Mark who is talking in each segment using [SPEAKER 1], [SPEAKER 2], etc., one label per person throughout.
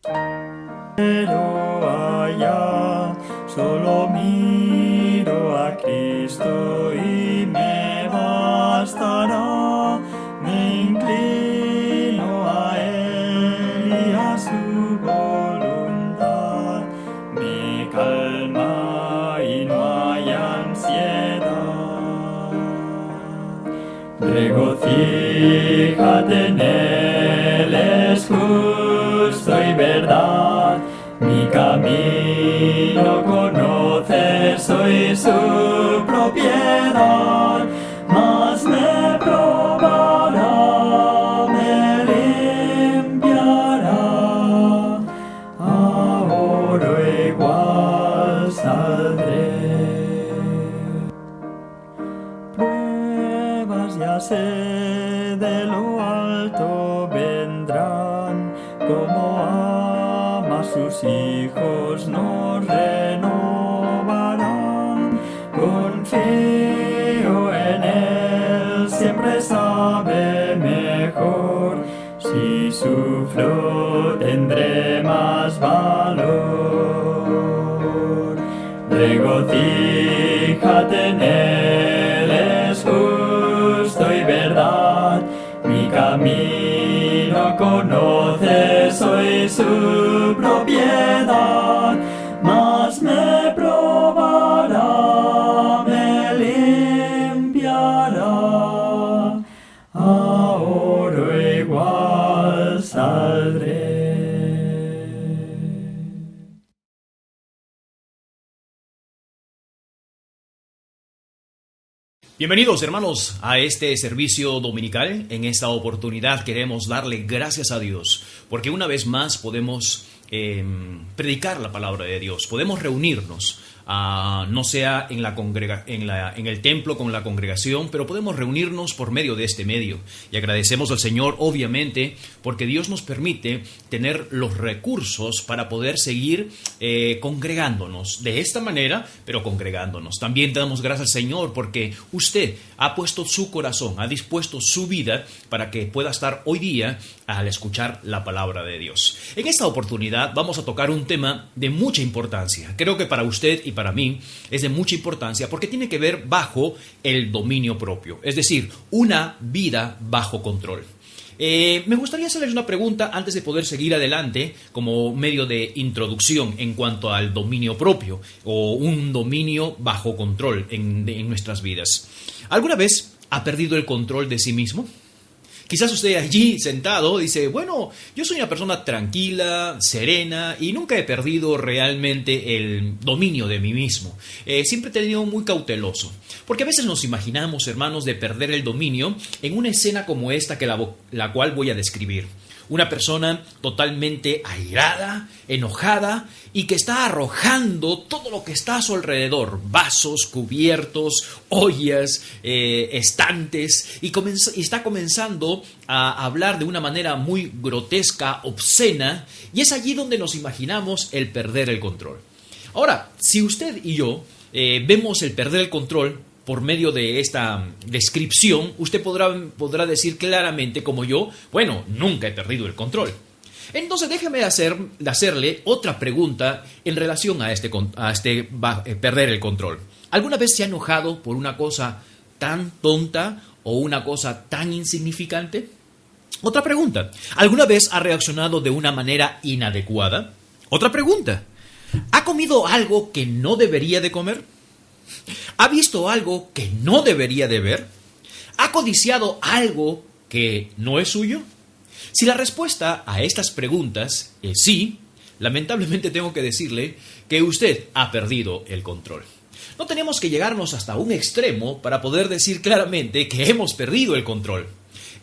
[SPEAKER 1] Pero allá solo miro a Cristo y me bastará. Me inclino a Él y a su voluntad. Me calma y no hay ansiedad. Regocíjate en Él, es justo y verdad. Mi camino conoce, soy su propiedad. Mas me probará, me limpiará. A oro igual saldré. Pruebas ya sé de lo alto vendrán, como ama a sus hijos nos renovarán. Confío en Él, siempre sabe mejor. Si sufro tendré más valor. Regocíjate en Él, es justo y verdad. Mi camino conoce, soy su propiedad. Mas me probará, me limpiará. A oro igual saldré.
[SPEAKER 2] Bienvenidos, hermanos, a este servicio dominical. En esta oportunidad queremos darle gracias a Dios porque una vez más podemos predicar la palabra de Dios. Podemos reunirnos, no sea en el templo con la congregación, pero podemos reunirnos por medio de este medio. Y agradecemos al Señor, obviamente, porque Dios nos permite tener los recursos para poder seguir congregándonos de esta manera, pero congregándonos. También damos gracias al Señor porque usted ha puesto su corazón, ha dispuesto su vida para que pueda estar hoy día al escuchar la palabra de Dios. En esta oportunidad vamos a tocar un tema de mucha importancia. Creo que para usted y para mí es de mucha importancia porque tiene que ver bajo el dominio propio, es decir, una vida bajo control. Me gustaría hacerles una pregunta antes de poder seguir adelante como medio de introducción en cuanto al dominio propio o un dominio bajo control en nuestras vidas. ¿Alguna vez ha perdido el control de sí mismo? Quizás usted allí sentado dice, bueno, yo soy una persona tranquila, serena y nunca he perdido realmente el dominio de mí mismo. Siempre he tenido muy cauteloso. Porque a veces nos imaginamos, hermanos, de perder el dominio en una escena como esta la cual voy a describir. Una persona totalmente airada, enojada y que está arrojando todo lo que está a su alrededor. Vasos, cubiertos, ollas, estantes y está comenzando a hablar de una manera muy grotesca, obscena, y es allí donde nos imaginamos el perder el control. Ahora, si usted y yo vemos el perder el control por medio de esta descripción, usted podrá decir claramente como yo, bueno, nunca he perdido el control. Entonces déjeme hacerle otra pregunta en relación a perder el control. ¿Alguna vez se ha enojado por una cosa tan tonta o una cosa tan insignificante? Otra pregunta. ¿Alguna vez ha reaccionado de una manera inadecuada? Otra pregunta. ¿Ha comido algo que no debería de comer? ¿Ha visto algo que no debería de ver? ¿Ha codiciado algo que no es suyo? Si la respuesta a estas preguntas es sí, lamentablemente tengo que decirle que usted ha perdido el control. No tenemos que llegarnos hasta un extremo para poder decir claramente que hemos perdido el control.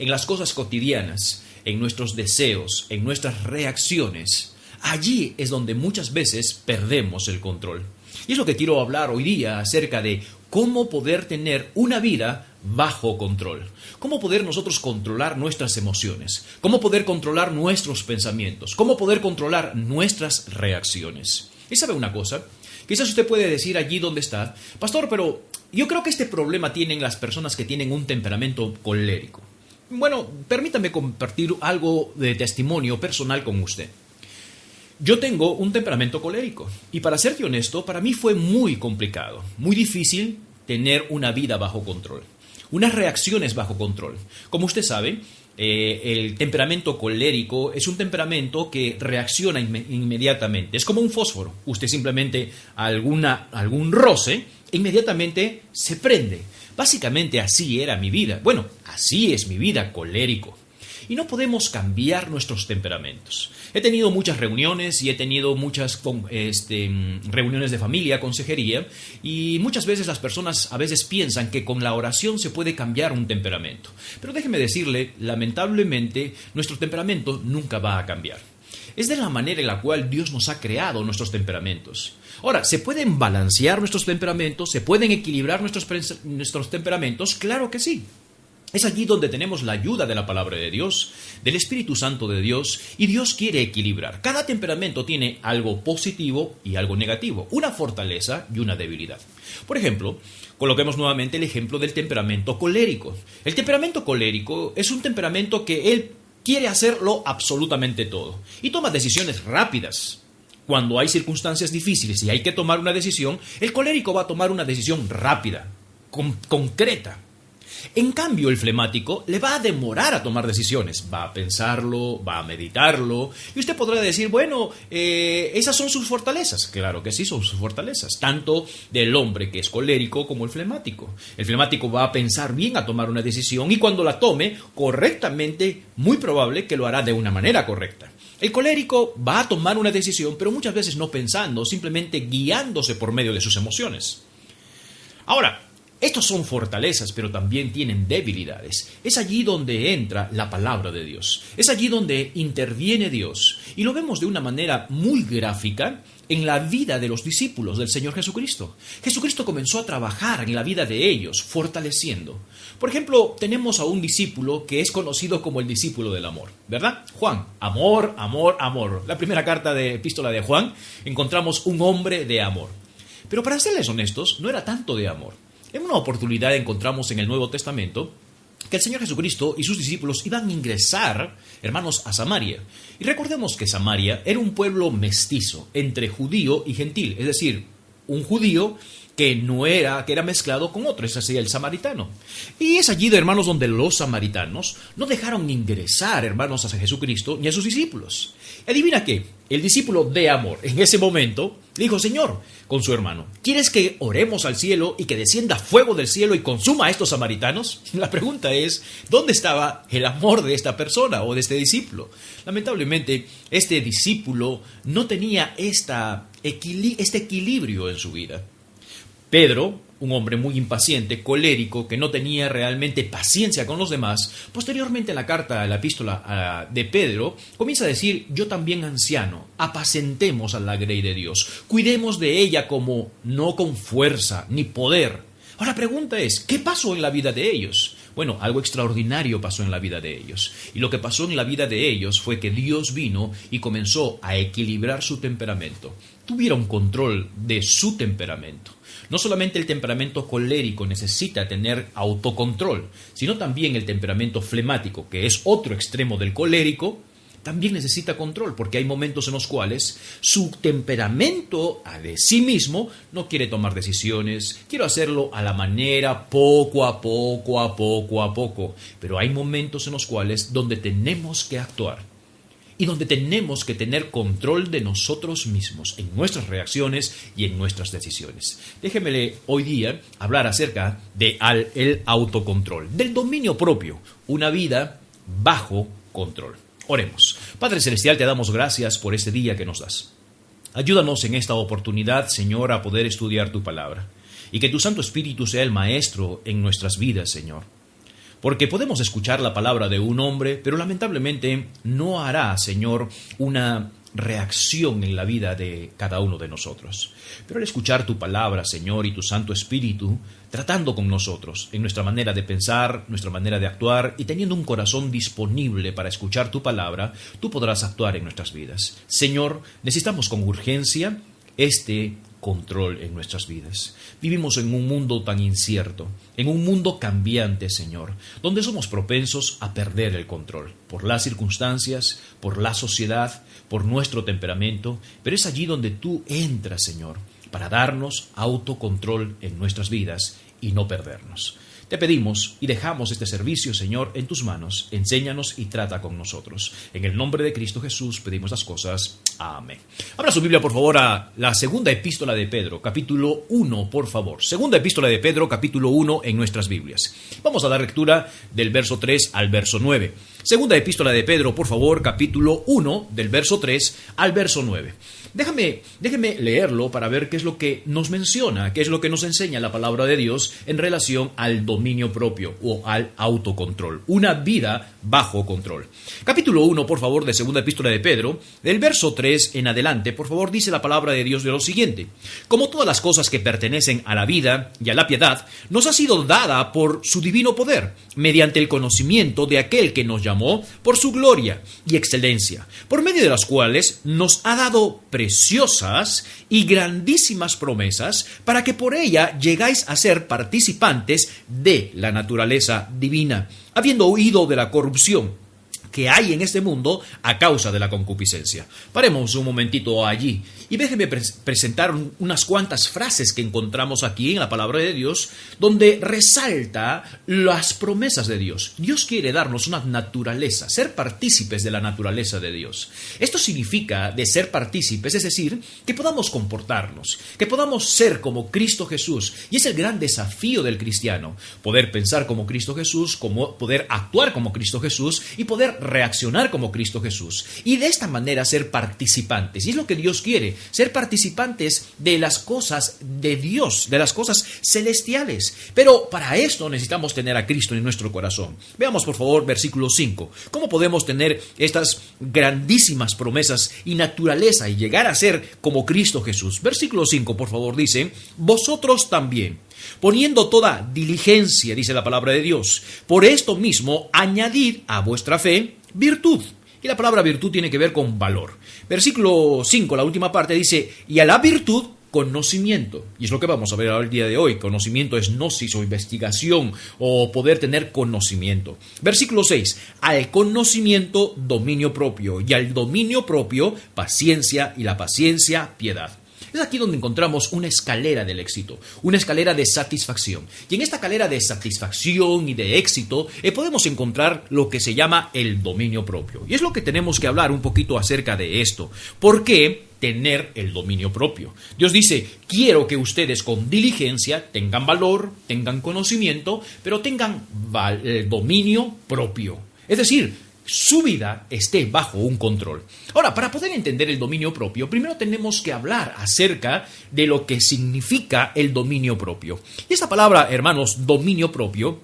[SPEAKER 2] En las cosas cotidianas, en nuestros deseos, en nuestras reacciones, allí es donde muchas veces perdemos el control. Y es lo que quiero hablar hoy día acerca de cómo poder tener una vida bajo control. Cómo poder nosotros controlar nuestras emociones. Cómo poder controlar nuestros pensamientos. Cómo poder controlar nuestras reacciones. ¿Y sabe una cosa? Quizás usted puede decir allí donde está, pastor, pero yo creo que este problema tienen las personas que tienen un temperamento colérico. Bueno, permítame compartir algo de testimonio personal con usted. Yo tengo un temperamento colérico y para serte honesto, para mí fue muy complicado, muy difícil tener una vida bajo control, unas reacciones bajo control. Como usted sabe, el temperamento colérico es un temperamento que reacciona inmediatamente. Es como un fósforo. Usted simplemente algún roce, inmediatamente se prende. Básicamente así era mi vida. Bueno, así es mi vida colérico. Y no podemos cambiar nuestros temperamentos. He tenido muchas reuniones y he tenido muchas reuniones de familia, consejería, y muchas veces las personas a veces piensan que con la oración se puede cambiar un temperamento. Pero déjeme decirle, lamentablemente, nuestro temperamento nunca va a cambiar. Es de la manera en la cual Dios nos ha creado nuestros temperamentos. Ahora, ¿se pueden balancear nuestros temperamentos? ¿Se pueden equilibrar nuestros temperamentos? Claro que sí. Es allí donde tenemos la ayuda de la palabra de Dios, del Espíritu Santo de Dios, y Dios quiere equilibrar. Cada temperamento tiene algo positivo y algo negativo, una fortaleza y una debilidad. Por ejemplo, coloquemos nuevamente el ejemplo del temperamento colérico. El temperamento colérico es un temperamento que él quiere hacerlo absolutamente todo y toma decisiones rápidas. Cuando hay circunstancias difíciles y hay que tomar una decisión, el colérico va a tomar una decisión rápida, concreta. En cambio, el flemático le va a demorar a tomar decisiones, va a pensarlo, va a meditarlo, y usted podrá decir, bueno, esas son sus fortalezas. Claro que sí, son sus fortalezas, tanto del hombre que es colérico como el flemático. El flemático va a pensar bien a tomar una decisión y cuando la tome correctamente, muy probable que lo hará de una manera correcta. El colérico va a tomar una decisión, pero muchas veces no pensando, simplemente guiándose por medio de sus emociones. Ahora, estos son fortalezas, pero también tienen debilidades. Es allí donde entra la palabra de Dios. Es allí donde interviene Dios. Y lo vemos de una manera muy gráfica en la vida de los discípulos del Señor Jesucristo. Jesucristo comenzó a trabajar en la vida de ellos, fortaleciendo. Por ejemplo, tenemos a un discípulo que es conocido como el discípulo del amor, ¿verdad? Juan, amor, amor, amor. La primera carta de epístola de Juan, encontramos un hombre de amor. Pero para serles honestos, no era tanto de amor. En una oportunidad encontramos en el Nuevo Testamento que el Señor Jesucristo y sus discípulos iban a ingresar, hermanos, a Samaria. Y recordemos que Samaria era un pueblo mestizo entre judío y gentil, es decir, un judío que era mezclado con otro, ese sería el samaritano. Y es allí, hermanos, donde los samaritanos no dejaron ingresar, hermanos, a Jesucristo ni a sus discípulos. ¿Adivina qué? El discípulo de amor, en ese momento, le dijo, Señor, con su hermano, ¿quieres que oremos al cielo y que descienda fuego del cielo y consuma a estos samaritanos? La pregunta es, ¿dónde estaba el amor de esta persona o de este discípulo? Lamentablemente, este discípulo no tenía este equilibrio en su vida. Pedro, un hombre muy impaciente, colérico, que no tenía realmente paciencia con los demás, posteriormente en la carta, en la epístola de Pedro, comienza a decir, yo también anciano, apacentemos a la grey de Dios, cuidemos de ella como no con fuerza ni poder. Ahora la pregunta es, ¿qué pasó en la vida de ellos? Bueno, algo extraordinario pasó en la vida de ellos. Y lo que pasó en la vida de ellos fue que Dios vino y comenzó a equilibrar su temperamento. Tuvieron control de su temperamento. No solamente el temperamento colérico necesita tener autocontrol, sino también el temperamento flemático, que es otro extremo del colérico, también necesita control, porque hay momentos en los cuales su temperamento de sí mismo no quiere tomar decisiones, quiere hacerlo a la manera poco a poco, pero hay momentos en los cuales donde tenemos que actuar y donde tenemos que tener control de nosotros mismos en nuestras reacciones y en nuestras decisiones. Déjeme hoy día hablar acerca de el autocontrol, del dominio propio, una vida bajo control. Oremos. Padre Celestial, te damos gracias por este día que nos das. Ayúdanos en esta oportunidad, Señor, a poder estudiar tu palabra y que tu Santo Espíritu sea el maestro en nuestras vidas, Señor. Porque podemos escuchar la palabra de un hombre, pero lamentablemente no hará, Señor, una reacción en la vida de cada uno de nosotros. Pero al escuchar tu palabra, Señor, y tu Santo Espíritu, tratando con nosotros en nuestra manera de pensar, nuestra manera de actuar, y teniendo un corazón disponible para escuchar tu palabra, tú podrás actuar en nuestras vidas. Señor, necesitamos con urgencia este control en nuestras vidas. Vivimos en un mundo tan incierto, en un mundo cambiante, Señor, donde somos propensos a perder el control por las circunstancias, por la sociedad, por nuestro temperamento, pero es allí donde tú entras, Señor, para darnos autocontrol en nuestras vidas y no perdernos. Te pedimos y dejamos este servicio, Señor, en tus manos. Enséñanos y trata con nosotros. En el nombre de Cristo Jesús pedimos las cosas. Amén. Abra su Biblia, por favor, a la segunda epístola de Pedro, capítulo 1, por favor. Segunda epístola de Pedro, capítulo 1 en nuestras Biblias. Vamos a dar lectura del verso 3 al verso 9. Segunda epístola de Pedro, por favor, capítulo 1, del verso 3 al verso 9. Déjeme leerlo para ver qué es lo que nos menciona, qué es lo que nos enseña la palabra de Dios en relación al dominio propio o al autocontrol. Una vida bajo control. Capítulo 1, por favor, de segunda epístola de Pedro, del verso 3 en adelante, por favor, dice la palabra de Dios de lo siguiente. Como todas las cosas que pertenecen a la vida y a la piedad, nos ha sido dada por su divino poder, mediante el conocimiento de aquel que nos llamó por su gloria y excelencia, por medio de las cuales nos ha dado preciosas y grandísimas promesas para que por ella llegáis a ser participantes de la naturaleza divina, habiendo huido de la corrupción que hay en este mundo a causa de la concupiscencia. Paremos un momentito allí y déjeme presentar unas cuantas frases que encontramos aquí en la palabra de Dios, donde resalta las promesas de Dios. Dios quiere darnos una naturaleza, ser partícipes de la naturaleza de Dios. Esto significa de ser partícipes, es decir, que podamos comportarnos, que podamos ser como Cristo Jesús. Y es el gran desafío del cristiano, poder pensar como Cristo Jesús, poder actuar como Cristo Jesús y poder reaccionar como Cristo Jesús. Y de esta manera ser participantes. Y es lo que Dios quiere, ser participantes de las cosas de Dios, de las cosas celestiales. Pero para esto necesitamos tener a Cristo en nuestro corazón. Veamos, por favor, versículo 5. ¿Cómo podemos tener estas grandísimas promesas y naturaleza y llegar a ser como Cristo Jesús? Versículo 5, por favor, dice: vosotros también, poniendo toda diligencia, dice la palabra de Dios, por esto mismo añadid a vuestra fe virtud. Y la palabra virtud tiene que ver con valor. Versículo 5, la última parte, dice: y a la virtud, conocimiento. Y es lo que vamos a ver ahora el día de hoy. Conocimiento es gnosis o investigación o poder tener conocimiento. Versículo 6, al conocimiento, dominio propio. Y al dominio propio, paciencia. Y la paciencia, piedad. Es aquí donde encontramos una escalera del éxito, una escalera de satisfacción. Y en esta escalera de satisfacción y de éxito podemos encontrar lo que se llama el dominio propio. Y es lo que tenemos que hablar un poquito acerca de esto. ¿Por qué tener el dominio propio? Dios dice: quiero que ustedes con diligencia tengan valor, tengan conocimiento, pero tengan dominio propio. Es decir, su vida esté bajo un control. Ahora, para poder entender el dominio propio, primero tenemos que hablar acerca de lo que significa el dominio propio. Y esta palabra, hermanos, dominio propio,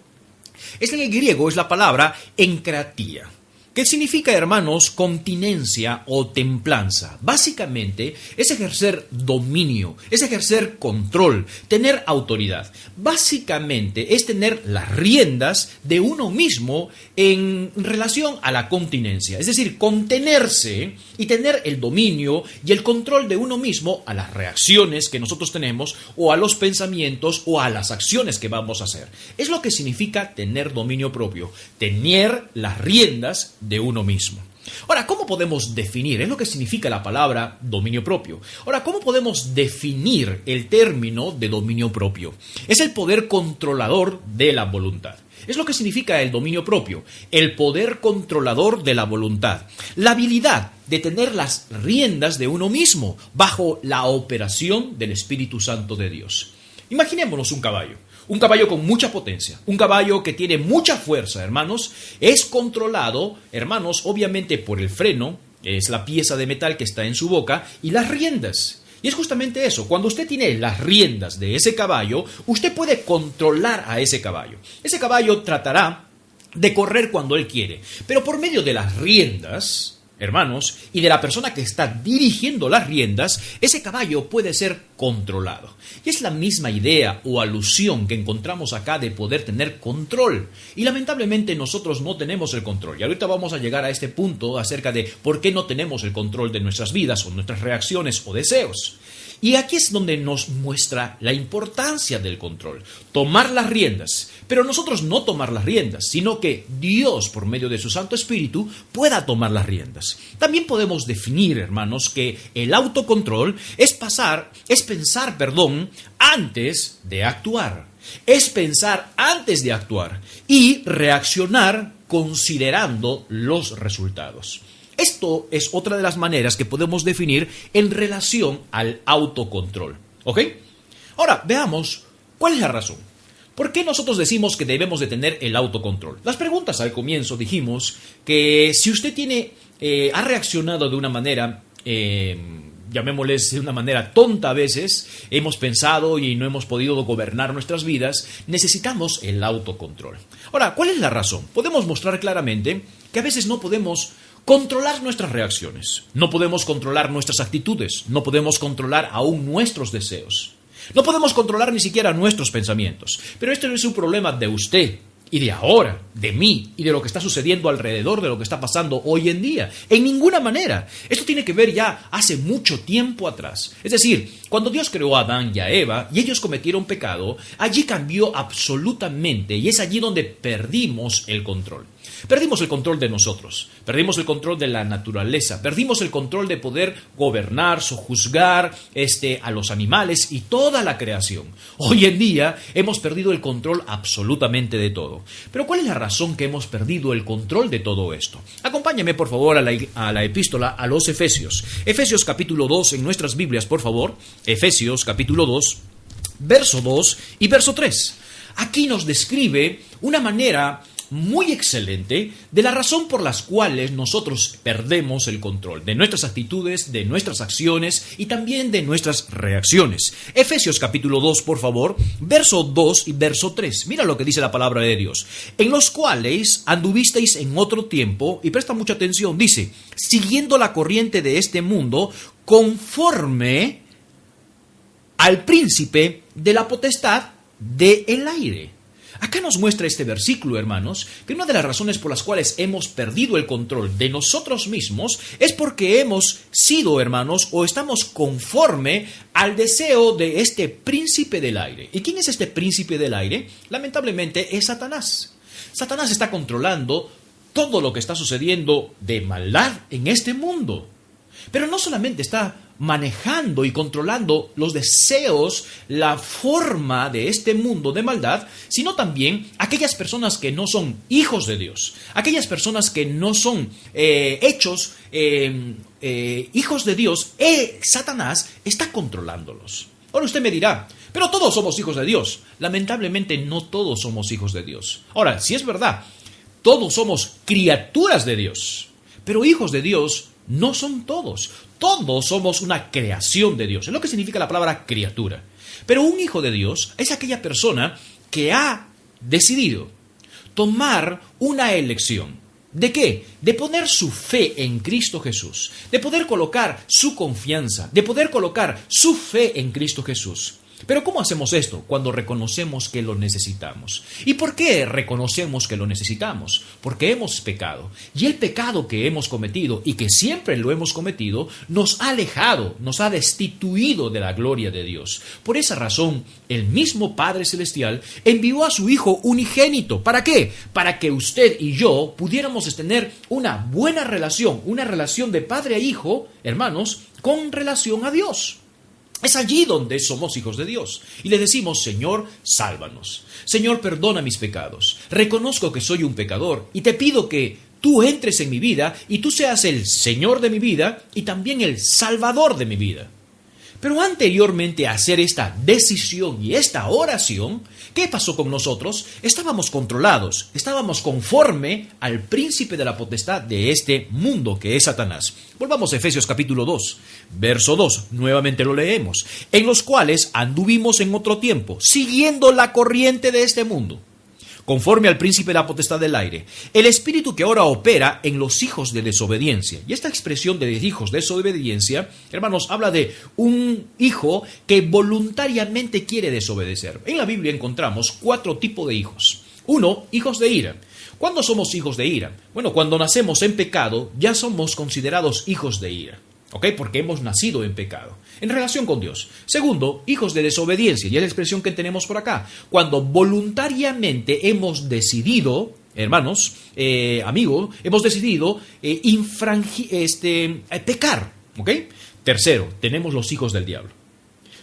[SPEAKER 2] en el griego es la palabra enkratía, que significa, hermanos, continencia o templanza. Básicamente es ejercer dominio, es ejercer control, tener autoridad. Básicamente es tener las riendas de uno mismo en relación a la continencia. Es decir, contenerse y tener el dominio y el control de uno mismo a las reacciones que nosotros tenemos o a los pensamientos o a las acciones que vamos a hacer. Es lo que significa tener dominio propio, tener las riendas de uno mismo. Ahora, ¿cómo podemos definir? Es lo que significa la palabra dominio propio. Ahora, ¿cómo podemos definir el término de dominio propio? Es el poder controlador de la voluntad. Es lo que significa el dominio propio, el poder controlador de la voluntad, la habilidad de tener las riendas de uno mismo bajo la operación del Espíritu Santo de Dios. Imaginémonos un caballo con mucha potencia, un caballo que tiene mucha fuerza, hermanos, es controlado, hermanos, obviamente por el freno, es la pieza de metal que está en su boca, y las riendas. Y es justamente eso, cuando usted tiene las riendas de ese caballo, usted puede controlar a ese caballo. Ese caballo tratará de correr cuando él quiere, pero por medio de las riendas, hermanos, y de la persona que está dirigiendo las riendas, ese caballo puede ser controlado. Y es la misma idea o alusión que encontramos acá de poder tener control. Y lamentablemente nosotros no tenemos el control. Y ahorita vamos a llegar a este punto acerca de por qué no tenemos el control de nuestras vidas o nuestras reacciones o deseos. Y aquí es donde nos muestra la importancia del control. Tomar las riendas. Pero nosotros no tomar las riendas, sino que Dios, por medio de su Santo Espíritu, pueda tomar las riendas. También podemos definir, hermanos, que el autocontrol es pensar, antes de actuar. Es pensar antes de actuar y reaccionar considerando los resultados. Esto es otra de las maneras que podemos definir en relación al autocontrol. ¿Ok? Ahora, veamos cuál es la razón. ¿Por qué nosotros decimos que debemos de tener el autocontrol? Las preguntas al comienzo dijimos que si usted ha reaccionado de una manera, llamémosles de una manera tonta a veces, hemos pensado y no hemos podido gobernar nuestras vidas, necesitamos el autocontrol. Ahora, ¿cuál es la razón? Podemos mostrar claramente que a veces no podemos controlar nuestras reacciones, no podemos controlar nuestras actitudes, no podemos controlar aún nuestros deseos, no podemos controlar ni siquiera nuestros pensamientos. Pero este no es un problema de usted y de ahora, de mí y de lo que está sucediendo alrededor, de lo que está pasando hoy en día. En ninguna manera. Esto tiene que ver ya hace mucho tiempo atrás. Es decir, cuando Dios creó a Adán y a Eva y ellos cometieron pecado, allí cambió absolutamente y es allí donde perdimos el control. Perdimos el control de nosotros, perdimos el control de la naturaleza, perdimos el control de poder gobernar, sojuzgar a los animales y toda la creación. Hoy en día hemos perdido el control absolutamente de todo. Pero ¿cuál es la razón que hemos perdido el control de todo esto? Acompáñame por favor a la epístola a los Efesios. Efesios capítulo 2 en nuestras Biblias, por favor. Efesios capítulo 2, verso 2 y verso 3. Aquí nos describe una manera muy excelente de la razón por las cuales nosotros perdemos el control de nuestras actitudes, de nuestras acciones y también de nuestras reacciones. Efesios capítulo 2, por favor, verso 2 y verso 3. Mira lo que dice la palabra de Dios. En los cuales anduvisteis en otro tiempo, y presta mucha atención, dice, siguiendo la corriente de este mundo, conforme al príncipe de la potestad del aire. Acá nos muestra este versículo, hermanos, que una de las razones por las cuales hemos perdido el control de nosotros mismos es porque hemos sido, hermanos, o estamos conforme al deseo de este príncipe del aire. ¿Y quién es este príncipe del aire? Lamentablemente es Satanás. Satanás está controlando todo lo que está sucediendo de maldad en este mundo. Pero no solamente está manejando y controlando los deseos, la forma de este mundo de maldad, sino también aquellas personas que no son hijos de Dios, aquellas personas que no son hechos hijos de Dios, Satanás está controlándolos. Ahora usted me dirá, pero todos somos hijos de Dios. Lamentablemente no todos somos hijos de Dios. Ahora, si es verdad, todos somos criaturas de Dios, pero hijos de Dios no son todos. Todos somos una creación de Dios. Es lo que significa la palabra criatura. Pero un hijo de Dios es aquella persona que ha decidido tomar una elección. ¿De qué? De poner su fe en Cristo Jesús. De poder colocar su confianza. De poder colocar su fe en Cristo Jesús. Pero ¿cómo hacemos esto? Cuando reconocemos que lo necesitamos. ¿Y por qué reconocemos que lo necesitamos? Porque hemos pecado. Y el pecado que hemos cometido, y que siempre lo hemos cometido, nos ha alejado, nos ha destituido de la gloria de Dios. Por esa razón, el mismo Padre Celestial envió a su Hijo unigénito. ¿Para qué? Para que usted y yo pudiéramos tener una buena relación, una relación de padre a hijo, hermanos, con relación a Dios. Es allí donde somos hijos de Dios. Y le decimos, Señor, sálvanos. Señor, perdona mis pecados. Reconozco que soy un pecador y te pido que tú entres en mi vida y tú seas el Señor de mi vida y también el Salvador de mi vida. Pero anteriormente a hacer esta decisión y esta oración, ¿qué pasó con nosotros? Estábamos controlados, estábamos conforme al príncipe de la potestad de este mundo que es Satanás. Volvamos a Efesios capítulo 2, verso 2, nuevamente lo leemos. En los cuales anduvimos en otro tiempo, siguiendo la corriente de este mundo, conforme al príncipe de la potestad del aire, el espíritu que ahora opera en los hijos de desobediencia. Y esta expresión de hijos de desobediencia, hermanos, habla de un hijo que voluntariamente quiere desobedecer. En la Biblia encontramos 4 tipos de hijos. 1, hijos de ira. ¿Cuándo somos hijos de ira? Bueno, cuando nacemos en pecado, ya somos considerados hijos de ira. ¿ok? Porque hemos nacido en pecado, en relación con Dios. Segundo, hijos de desobediencia, y es la expresión que tenemos por acá. Cuando voluntariamente hemos decidido, hermanos, amigos, hemos decidido pecar, ¿ok? Tercero, tenemos los hijos del diablo.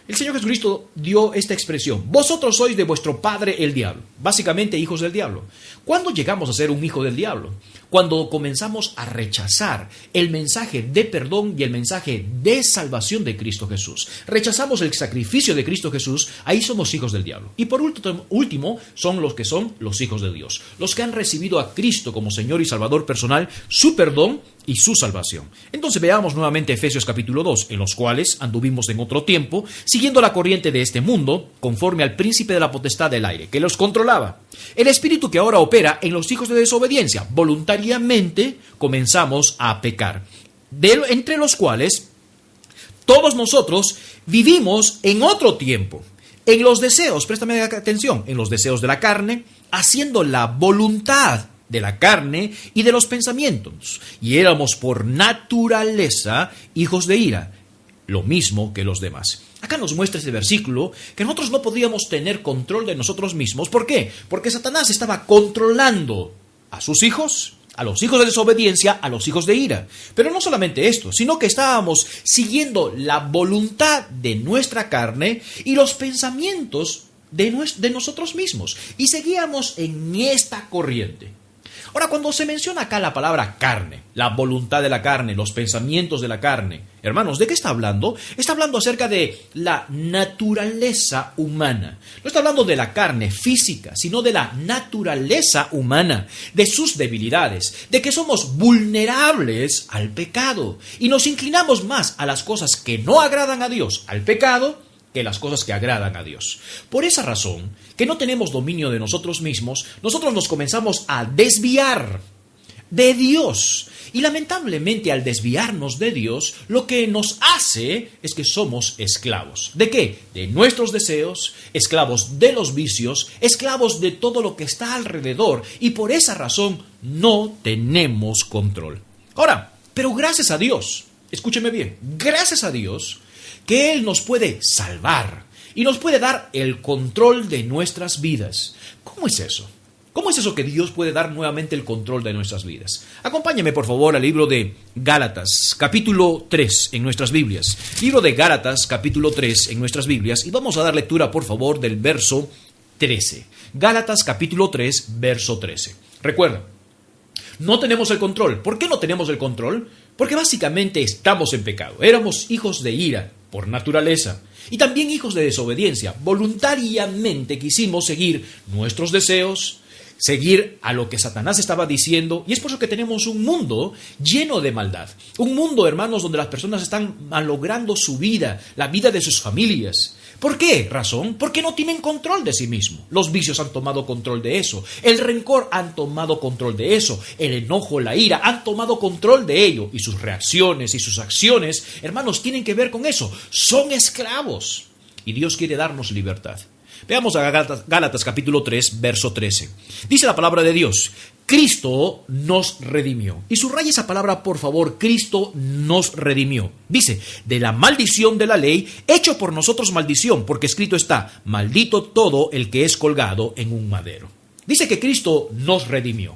[SPEAKER 2] El Señor Jesucristo dio esta expresión: vosotros sois de vuestro padre el diablo. Básicamente, hijos del diablo. ¿Cuándo llegamos a ser un hijo del diablo? Cuando comenzamos a rechazar el mensaje de perdón y el mensaje de salvación de Cristo Jesús. Rechazamos el sacrificio de Cristo Jesús, ahí somos hijos del diablo. Y por último, son los hijos de Dios. Los que han recibido a Cristo como Señor y Salvador personal, su perdón y su salvación. Entonces veamos nuevamente Efesios capítulo 2, en los cuales anduvimos en otro tiempo, siguiendo la corriente de este mundo, conforme al príncipe de la potestad del aire, que los controlaba. El espíritu que ahora opera en los hijos de desobediencia. Voluntariamente comenzamos a pecar, entre los cuales todos nosotros vivimos en otro tiempo, en los deseos, préstame atención, en los deseos de la carne, haciendo la voluntad de la carne y de los pensamientos, y éramos por naturaleza hijos de ira, lo mismo que los demás. Acá nos muestra este versículo que nosotros no podíamos tener control de nosotros mismos. ¿Por qué? Porque Satanás estaba controlando a sus hijos, a los hijos de desobediencia, a los hijos de ira. Pero no solamente esto, sino que estábamos siguiendo la voluntad de nuestra carne y los pensamientos de nosotros mismos, y seguíamos en esta corriente. Ahora, cuando se menciona acá la palabra carne, la voluntad de la carne, los pensamientos de la carne, hermanos, ¿de qué está hablando? Está hablando acerca de la naturaleza humana. No está hablando de la carne física, sino de la naturaleza humana, de sus debilidades, de que somos vulnerables al pecado y nos inclinamos más a las cosas que no agradan a Dios, al pecado, que las cosas que agradan a Dios. Por esa razón, que no tenemos dominio de nosotros mismos, nosotros nos comenzamos a desviar de Dios. Y lamentablemente, al desviarnos de Dios, lo que nos hace es que somos esclavos. ¿De qué? De nuestros deseos, esclavos de los vicios, esclavos de todo lo que está alrededor, y por esa razón no tenemos control. Ahora, pero gracias a Dios, escúcheme bien, gracias a Dios, que Él nos puede salvar y nos puede dar el control de nuestras vidas. ¿Cómo es eso? ¿Cómo es eso que Dios puede dar nuevamente el control de nuestras vidas? Acompáñame, por favor, al libro de Gálatas, capítulo 3, en nuestras Biblias. Libro de Gálatas, capítulo 3, en nuestras Biblias. Y vamos a dar lectura, por favor, del verso 13. Gálatas, capítulo 3, verso 13. Recuerda, no tenemos el control. ¿Por qué no tenemos el control? Porque básicamente estamos en pecado. Éramos hijos de ira por naturaleza y también hijos de desobediencia. Voluntariamente quisimos seguir nuestros deseos, seguir a lo que Satanás estaba diciendo, y es por eso que tenemos un mundo lleno de maldad. Un mundo, hermanos, donde las personas están malogrando su vida, la vida de sus familias. ¿Por qué razón? Porque no tienen control de sí mismos. Los vicios han tomado control de eso. El rencor han tomado control de eso. El enojo, la ira han tomado control de ello. Y sus reacciones y sus acciones, hermanos, tienen que ver con eso. Son esclavos. Y Dios quiere darnos libertad. Veamos a Gálatas capítulo 3, verso 13. Dice la palabra de Dios: Cristo nos redimió. Y subraya esa palabra, por favor. Cristo nos redimió. Dice, de la maldición de la ley, hecho por nosotros maldición, porque escrito está: maldito todo el que es colgado en un madero. Dice que Cristo nos redimió.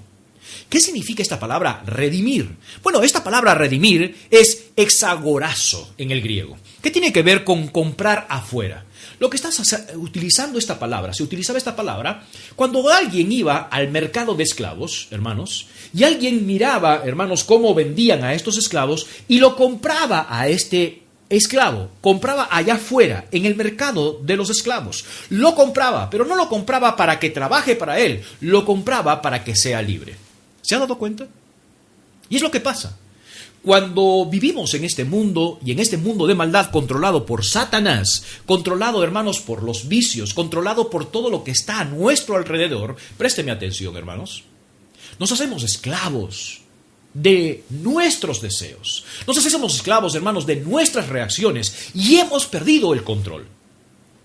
[SPEAKER 2] ¿Qué significa esta palabra redimir? Bueno, esta palabra redimir es exagorazo en el griego, que tiene que ver con comprar afuera. Lo que estás utilizando esta palabra, se utilizaba esta palabra cuando alguien iba al mercado de esclavos, hermanos, y alguien miraba, hermanos, cómo vendían a estos esclavos y lo compraba a este esclavo. Compraba allá afuera, en el mercado de los esclavos. Lo compraba, pero no lo compraba para que trabaje para él, lo compraba para que sea libre. ¿Se ha dado cuenta? Y es lo que pasa. Cuando vivimos en este mundo, y en este mundo de maldad controlado por Satanás, controlado, hermanos, por los vicios, controlado por todo lo que está a nuestro alrededor, présteme atención, hermanos, nos hacemos esclavos de nuestros deseos. Nos hacemos esclavos, hermanos, de nuestras reacciones, y hemos perdido el control.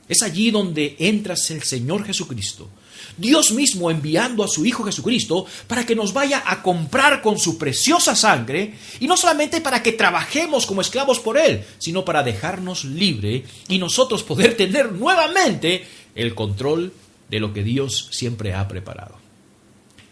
[SPEAKER 2] Es allí donde entra el Señor Jesucristo, Dios mismo enviando a su Hijo Jesucristo para que nos vaya a comprar con su preciosa sangre, y no solamente para que trabajemos como esclavos por Él, sino para dejarnos libre y nosotros poder tener nuevamente el control de lo que Dios siempre ha preparado.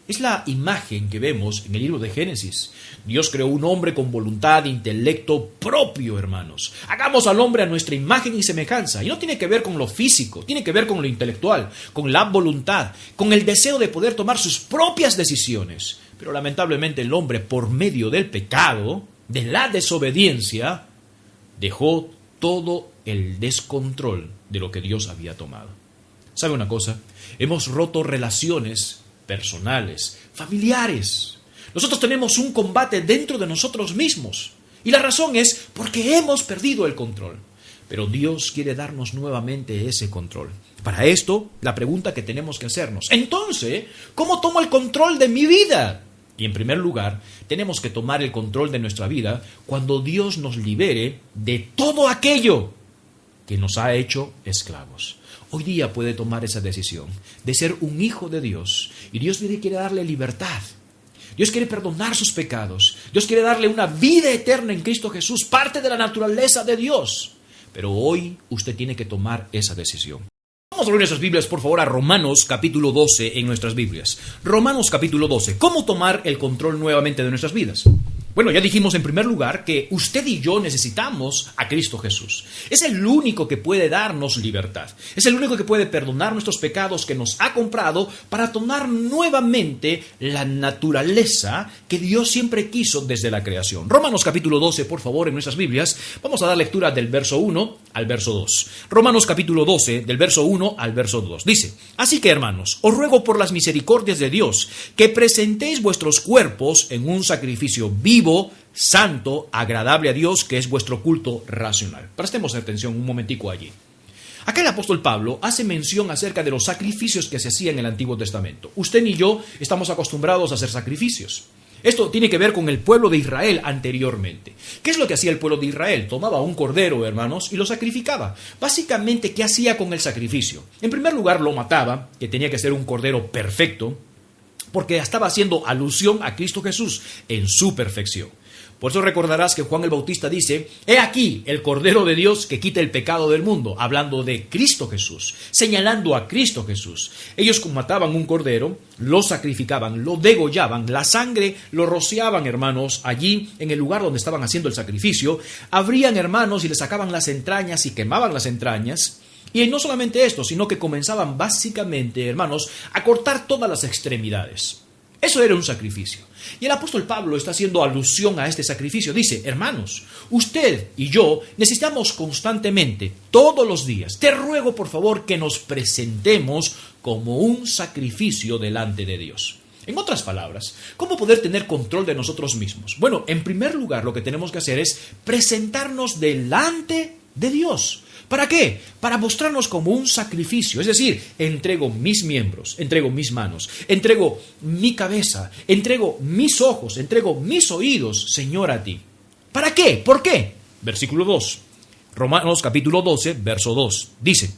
[SPEAKER 2] Es la imagen que vemos en el libro de Génesis. Dios creó un hombre con voluntad e intelecto propio, hermanos. Hagamos al hombre a nuestra imagen y semejanza. Y no tiene que ver con lo físico, tiene que ver con lo intelectual, con la voluntad, con el deseo de poder tomar sus propias decisiones. Pero lamentablemente el hombre, por medio del pecado, de la desobediencia, dejó todo el descontrol de lo que Dios había tomado. ¿Sabe una cosa? Hemos roto relaciones personales, familiares. Nosotros tenemos un combate dentro de nosotros mismos. Y la razón es porque hemos perdido el control. Pero Dios quiere darnos nuevamente ese control. Para esto, la pregunta que tenemos que hacernos: entonces, ¿cómo tomo el control de mi vida? Y en primer lugar, tenemos que tomar el control de nuestra vida cuando Dios nos libere de todo aquello que nos ha hecho esclavos. Hoy día puede tomar esa decisión de ser un hijo de Dios, y Dios quiere darle libertad. Dios quiere perdonar sus pecados. Dios quiere darle una vida eterna en Cristo Jesús, parte de la naturaleza de Dios. Pero hoy usted tiene que tomar esa decisión. Vamos a abrir nuestras Biblias, por favor, a Romanos capítulo 12 en nuestras Biblias. Romanos capítulo 12. ¿Cómo tomar el control nuevamente de nuestras vidas? Bueno, ya dijimos en primer lugar que usted y yo necesitamos a Cristo Jesús. Es el único que puede darnos libertad. Es el único que puede perdonar nuestros pecados, que nos ha comprado para tomar nuevamente la naturaleza que Dios siempre quiso desde la creación. Romanos capítulo 12, por favor, en nuestras Biblias. Vamos a dar lectura del verso 1 al verso 2. Romanos capítulo 12, del verso 1 al verso 2. Dice: así que, hermanos, os ruego por las misericordias de Dios que presentéis vuestros cuerpos en un sacrificio vivo, santo, agradable a Dios, que es vuestro culto racional. Prestemos atención un momentico allí. Acá el apóstol Pablo hace mención acerca de los sacrificios que se hacían en el Antiguo Testamento. Usted y yo estamos acostumbrados a hacer sacrificios. Esto tiene que ver con el pueblo de Israel anteriormente. ¿Qué es lo que hacía el pueblo de Israel? Tomaba un cordero, hermanos, y lo sacrificaba. Básicamente, ¿qué hacía con el sacrificio? En primer lugar, lo mataba, que tenía que ser un cordero perfecto, porque estaba haciendo alusión a Cristo Jesús en su perfección. Por eso recordarás que Juan el Bautista dice: he aquí el Cordero de Dios que quita el pecado del mundo, hablando de Cristo Jesús, señalando a Cristo Jesús. Ellos mataban un cordero, lo sacrificaban, lo degollaban, la sangre lo rociaban, hermanos, allí en el lugar donde estaban haciendo el sacrificio. Abrían, hermanos, y le sacaban las entrañas y quemaban las entrañas. Y no solamente esto, sino que comenzaban básicamente, hermanos, a cortar todas las extremidades. Eso era un sacrificio. Y el apóstol Pablo está haciendo alusión a este sacrificio. Dice: hermanos, usted y yo necesitamos constantemente, todos los días, te ruego por favor que nos presentemos como un sacrificio delante de Dios. En otras palabras, ¿cómo poder tener control de nosotros mismos? Bueno, en primer lugar, lo que tenemos que hacer es presentarnos delante de Dios. ¿Para qué? Para mostrarnos como un sacrificio. Es decir, entrego mis miembros, entrego mis manos, entrego mi cabeza, entrego mis ojos, entrego mis oídos, Señor, a ti. ¿Para qué? ¿Por qué? Versículo 2. Romanos capítulo 12, verso 2. Dice: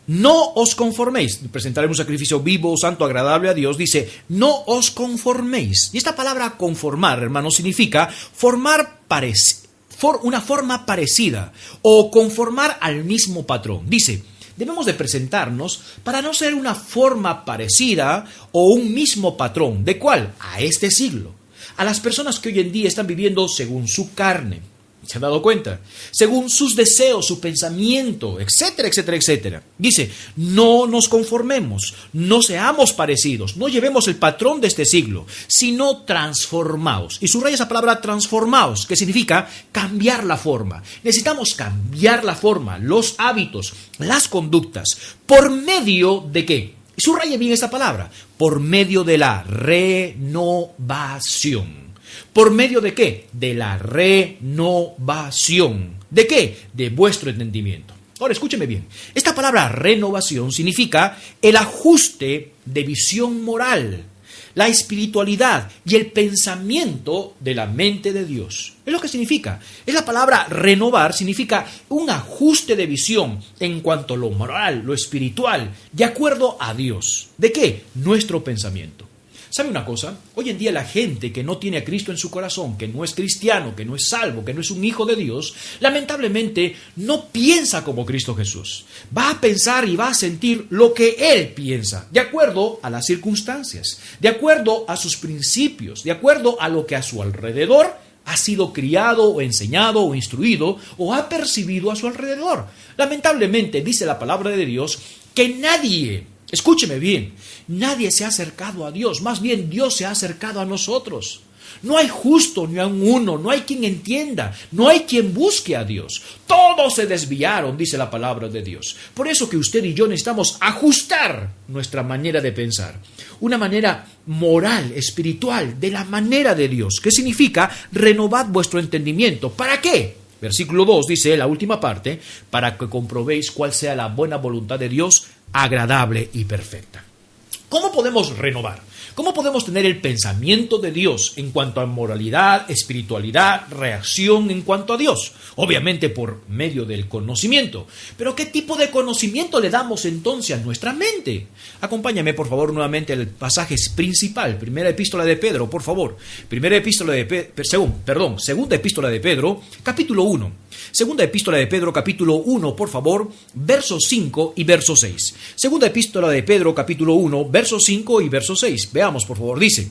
[SPEAKER 2] no os conforméis. Presentaré un sacrificio vivo, santo, agradable a Dios. Dice: no os conforméis. Y esta palabra conformar, hermanos, significa formar una forma parecida o conformar al mismo patrón. Dice: debemos de presentarnos para no ser una forma parecida o un mismo patrón. ¿De cuál? A este siglo. A las personas que hoy en día están viviendo según su carne. ¿Se han dado cuenta? Según sus deseos, su pensamiento, etcétera, etcétera, etcétera. Dice: no nos conformemos, no seamos parecidos, no llevemos el patrón de este siglo, sino transformaos. Y subraya esa palabra transformaos, que significa cambiar la forma. Necesitamos cambiar la forma, los hábitos, las conductas. ¿Por medio de qué? Subraye bien esta palabra. Por medio de la renovación. ¿Por medio de qué? De la renovación. ¿De qué? De vuestro entendimiento. Ahora, escúcheme bien. Esta palabra renovación significa el ajuste de visión moral, la espiritualidad y el pensamiento de la mente de Dios. Es lo que significa. Es la palabra renovar, significa un ajuste de visión en cuanto a lo moral, lo espiritual, de acuerdo a Dios. ¿De qué? Nuestro pensamiento. ¿Sabe una cosa? Hoy en día la gente que no tiene a Cristo en su corazón, que no es cristiano, que no es salvo, que no es un hijo de Dios, lamentablemente no piensa como Cristo Jesús. Va a pensar y va a sentir lo que Él piensa, de acuerdo a las circunstancias, de acuerdo a sus principios, de acuerdo a lo que a su alrededor ha sido criado o enseñado o instruido o ha percibido a su alrededor. Lamentablemente dice la palabra de Dios que nadie, escúcheme bien, nadie se ha acercado a Dios, más bien Dios se ha acercado a nosotros. No hay justo ni a uno, no hay quien entienda, no hay quien busque a Dios. Todos se desviaron, dice la palabra de Dios. Por eso que usted y yo necesitamos ajustar nuestra manera de pensar. Una manera moral, espiritual, de la manera de Dios. ¿Qué significa? Renovad vuestro entendimiento. ¿Para qué? Versículo 2 dice, la última parte, para que comprobéis cuál sea la buena voluntad de Dios, agradable y perfecta. ¿Cómo podemos renovar? ¿Cómo podemos tener el pensamiento de Dios en cuanto a moralidad, espiritualidad, reacción en cuanto a Dios? Obviamente por medio del conocimiento. Pero ¿qué tipo de conocimiento le damos entonces a nuestra mente? Acompáñame por favor nuevamente al pasaje principal, primera epístola de Pedro, por favor. Segunda epístola de Pedro, capítulo 1. Segunda epístola de Pedro, capítulo 1, por favor, versos 5 y verso 6. Segunda epístola de Pedro, capítulo 1, versos 5 y verso 6. Veamos, por favor, dice: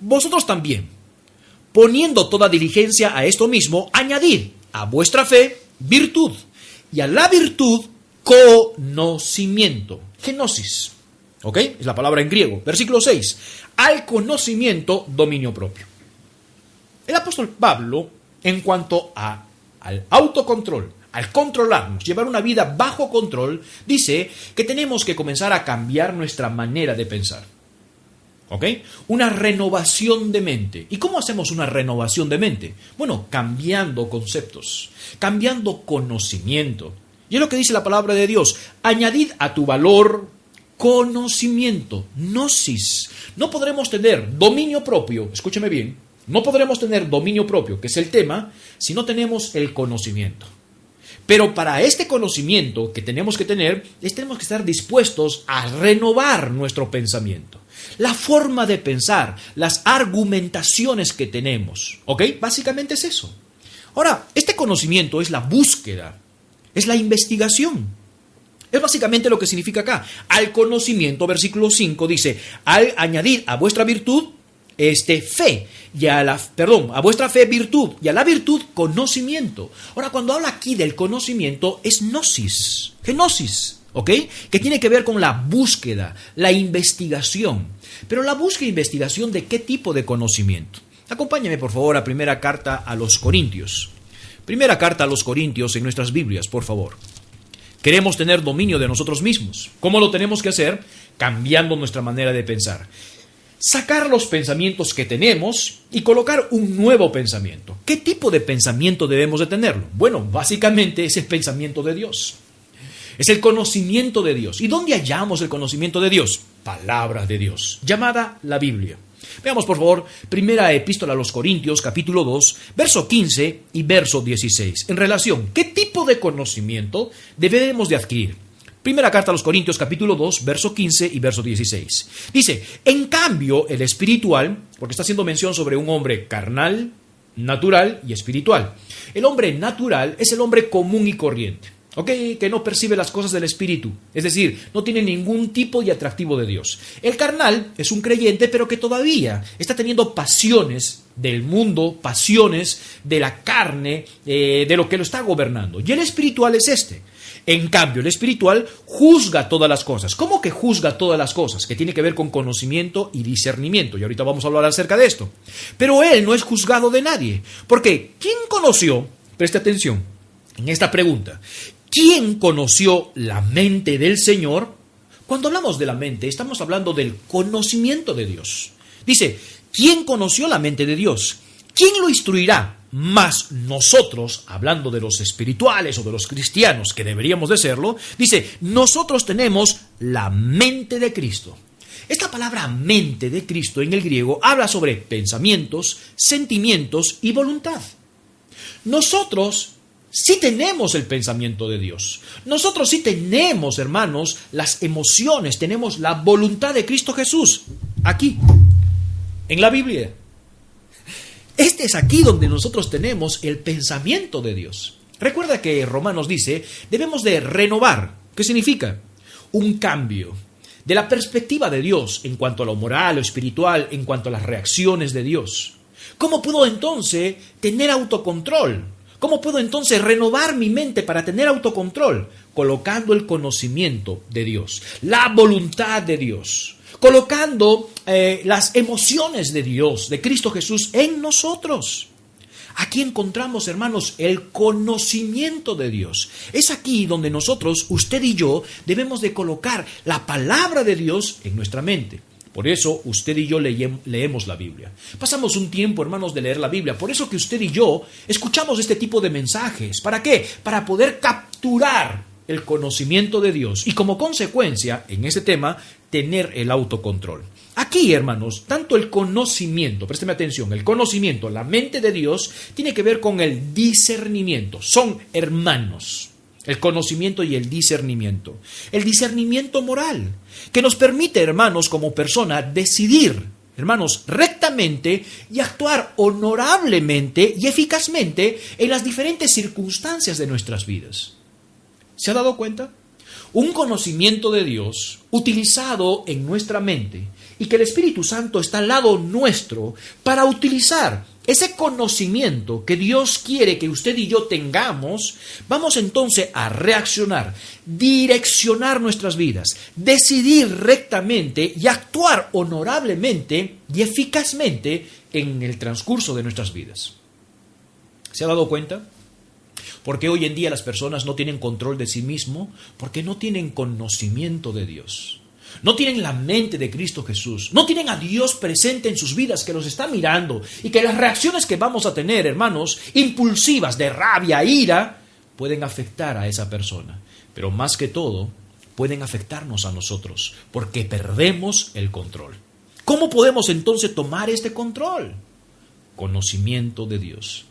[SPEAKER 2] vosotros también, poniendo toda diligencia a esto mismo, añadid a vuestra fe virtud, y a la virtud conocimiento. Genosis, ¿ok? Es la palabra en griego. Versículo 6. Al conocimiento, dominio propio. El apóstol Pablo, en cuanto al autocontrol, al controlarnos, llevar una vida bajo control, dice que tenemos que comenzar a cambiar nuestra manera de pensar. ¿Ok? Una renovación de mente. ¿Y cómo hacemos una renovación de mente? Bueno, cambiando conceptos, cambiando conocimiento. Y es lo que dice la palabra de Dios. Añadid a tu valor conocimiento, gnosis. No podremos tener dominio propio, escúcheme bien, no podremos tener dominio propio, que es el tema, si no tenemos el conocimiento. Pero para este conocimiento que tenemos que tener, tenemos que estar dispuestos a renovar nuestro pensamiento. La forma de pensar, las argumentaciones que tenemos. ¿Ok? Básicamente es eso. Ahora, este conocimiento es la búsqueda, es la investigación. Es básicamente lo que significa acá. Al conocimiento, versículo 5 dice, al añadir a vuestra virtud, fe, y a vuestra fe virtud, y a la virtud conocimiento. Ahora, cuando habla aquí del conocimiento, es gnosis, genosis, ¿ok? Que tiene que ver con la búsqueda, la investigación. Pero la búsqueda e investigación de qué tipo de conocimiento. Acompáñame, por favor, a primera carta a los Corintios. Primera carta a los Corintios en nuestras Biblias, por favor. Queremos tener dominio de nosotros mismos. ¿Cómo lo tenemos que hacer? Cambiando nuestra manera de pensar. Sacar los pensamientos que tenemos y colocar un nuevo pensamiento. ¿Qué tipo de pensamiento debemos de tenerlo? Bueno, básicamente es el pensamiento de Dios. Es el conocimiento de Dios. ¿Y dónde hallamos el conocimiento de Dios? Palabra de Dios, llamada la Biblia. Veamos, por favor, primera epístola a los Corintios, capítulo 2, verso 15 y verso 16. En relación, ¿qué tipo de conocimiento debemos de adquirir? Primera carta a los Corintios, capítulo 2, verso 15 y verso 16. Dice, en cambio, el espiritual, porque está haciendo mención sobre un hombre carnal, natural y espiritual. El hombre natural es el hombre común y corriente, ¿ok? Que no percibe las cosas del espíritu, es decir, no tiene ningún tipo de atractivo de Dios. El carnal es un creyente, pero que todavía está teniendo pasiones del mundo, pasiones de la carne, de lo que lo está gobernando. Y el espiritual es este. En cambio, el espiritual juzga todas las cosas. ¿Cómo que juzga todas las cosas? Que tiene que ver con conocimiento y discernimiento. Y ahorita vamos a hablar acerca de esto. Pero él no es juzgado de nadie. Porque ¿quién conoció? Preste atención en esta pregunta. ¿Quién conoció la mente del Señor? Cuando hablamos de la mente, estamos hablando del conocimiento de Dios. Dice, ¿quién conoció la mente de Dios? ¿Quién lo instruirá? Mas nosotros, hablando de los espirituales o de los cristianos, que deberíamos de serlo, dice, nosotros tenemos la mente de Cristo. Esta palabra mente de Cristo en el griego habla sobre pensamientos, sentimientos y voluntad. Nosotros sí tenemos el pensamiento de Dios. Nosotros sí tenemos, hermanos, las emociones, tenemos la voluntad de Cristo Jesús. Aquí, en la Biblia. Este es aquí donde nosotros tenemos el pensamiento de Dios. Recuerda que Romanos dice, debemos de renovar. ¿Qué significa? Un cambio de la perspectiva de Dios en cuanto a lo moral o espiritual, en cuanto a las reacciones de Dios. ¿Cómo puedo entonces tener autocontrol? ¿Cómo puedo entonces renovar mi mente para tener autocontrol? Colocando el conocimiento de Dios, la voluntad de Dios, colocando las emociones de Dios, de Cristo Jesús en nosotros. Aquí encontramos, hermanos, el conocimiento de Dios. Es aquí donde nosotros, usted y yo, debemos de colocar la palabra de Dios en nuestra mente. Por eso usted y yo leemos la Biblia. Pasamos un tiempo, hermanos, de leer la Biblia. Por eso que usted y yo escuchamos este tipo de mensajes. ¿Para qué? Para poder capturar el conocimiento de Dios y como consecuencia, en ese tema, tener el autocontrol. Aquí, hermanos, tanto el conocimiento, présteme atención, el conocimiento, la mente de Dios, tiene que ver con el discernimiento. Son hermanos, el conocimiento y el discernimiento. El discernimiento moral, que nos permite, hermanos, como persona, decidir, hermanos, rectamente y actuar honorablemente y eficazmente en las diferentes circunstancias de nuestras vidas. ¿Se ha dado cuenta? Un conocimiento de Dios utilizado en nuestra mente y que el Espíritu Santo está al lado nuestro para utilizar ese conocimiento que Dios quiere que usted y yo tengamos. Vamos entonces a reaccionar, direccionar nuestras vidas, decidir rectamente y actuar honorablemente y eficazmente en el transcurso de nuestras vidas. ¿Se ha dado cuenta? Porque hoy en día las personas no tienen control de sí mismo porque no tienen conocimiento de Dios. No tienen la mente de Cristo Jesús. No tienen a Dios presente en sus vidas que los está mirando y que las reacciones que vamos a tener, hermanos, impulsivas de rabia, ira, pueden afectar a esa persona. Pero más que todo, pueden afectarnos a nosotros porque perdemos el control. ¿Cómo podemos entonces tomar este control? Conocimiento de Dios.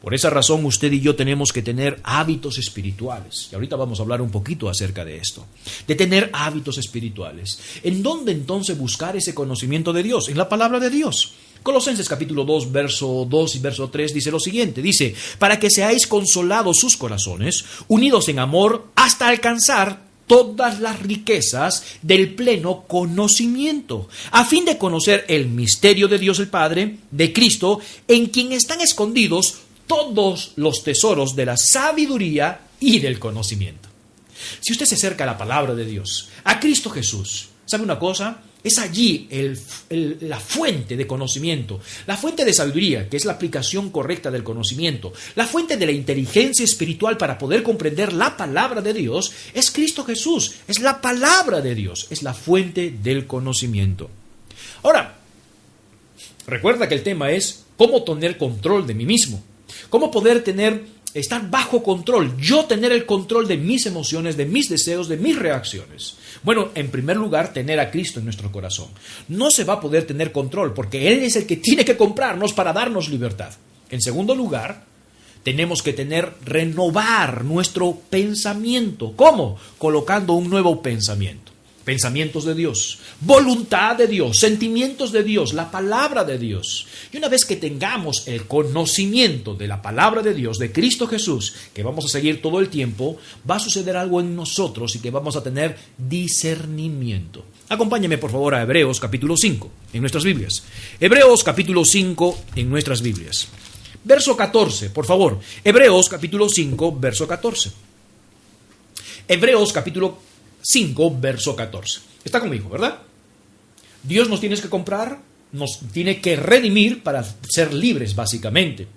[SPEAKER 2] Por esa razón usted y yo tenemos que tener hábitos espirituales. Y ahorita vamos a hablar un poquito acerca de esto. De tener hábitos espirituales. ¿En dónde entonces buscar ese conocimiento de Dios? En la palabra de Dios. Colosenses capítulo 2, verso 2 y verso 3 dice lo siguiente. Dice, para que seáis consolados sus corazones, unidos en amor, hasta alcanzar todas las riquezas del pleno conocimiento, a fin de conocer el misterio de Dios el Padre, de Cristo, en quien están escondidos todos los tesoros de la sabiduría y del conocimiento. Si usted se acerca a la palabra de Dios, a Cristo Jesús, ¿sabe una cosa? Es allí la fuente de conocimiento, la fuente de sabiduría, que es la aplicación correcta del conocimiento, la fuente de la inteligencia espiritual para poder comprender la palabra de Dios, es Cristo Jesús, es la palabra de Dios, es la fuente del conocimiento. Ahora, recuerda que el tema es cómo tener control de mí mismo. ¿Cómo poder estar bajo control? Yo tener el control de mis emociones, de mis deseos, de mis reacciones. Bueno, en primer lugar, tener a Cristo en nuestro corazón. No se va a poder tener control porque Él es el que tiene que comprarnos para darnos libertad. En segundo lugar, tenemos que renovar nuestro pensamiento. ¿Cómo? Colocando un nuevo pensamiento. Pensamientos de Dios, voluntad de Dios, sentimientos de Dios, la palabra de Dios. Y una vez que tengamos el conocimiento de la palabra de Dios, de Cristo Jesús, que vamos a seguir todo el tiempo, va a suceder algo en nosotros y que vamos a tener discernimiento. Acompáñeme por favor a Hebreos capítulo 5 en nuestras Biblias. Hebreos capítulo 5 en nuestras Biblias. Verso 14, por favor. Hebreos capítulo 5, verso 14. Hebreos capítulo 5, verso 14. Está conmigo, ¿verdad? Dios nos tiene que comprar, nos tiene que redimir para ser libres, básicamente.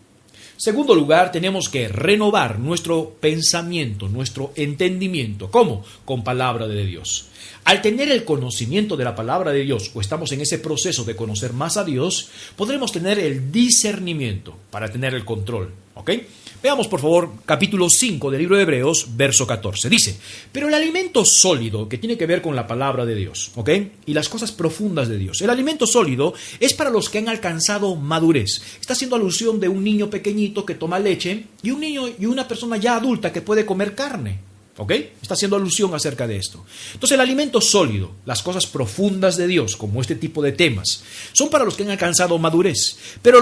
[SPEAKER 2] Segundo lugar, tenemos que renovar nuestro pensamiento, nuestro entendimiento. ¿Cómo? Con palabra de Dios. Al tener el conocimiento de la palabra de Dios, o estamos en ese proceso de conocer más a Dios, podremos tener el discernimiento para tener el control. ¿Ok? Veamos, por favor, capítulo 5 del libro de Hebreos, verso 14. Dice, pero el alimento sólido, que tiene que ver con la palabra de Dios, ¿ok? Y las cosas profundas de Dios. El alimento sólido es para los que han alcanzado madurez. Está haciendo alusión de un niño pequeñito que toma leche y un niño y una persona ya adulta que puede comer carne. ¿Ok? Está haciendo alusión acerca de esto. Entonces, el alimento sólido, las cosas profundas de Dios, como este tipo de temas, son para los que han alcanzado madurez. Pero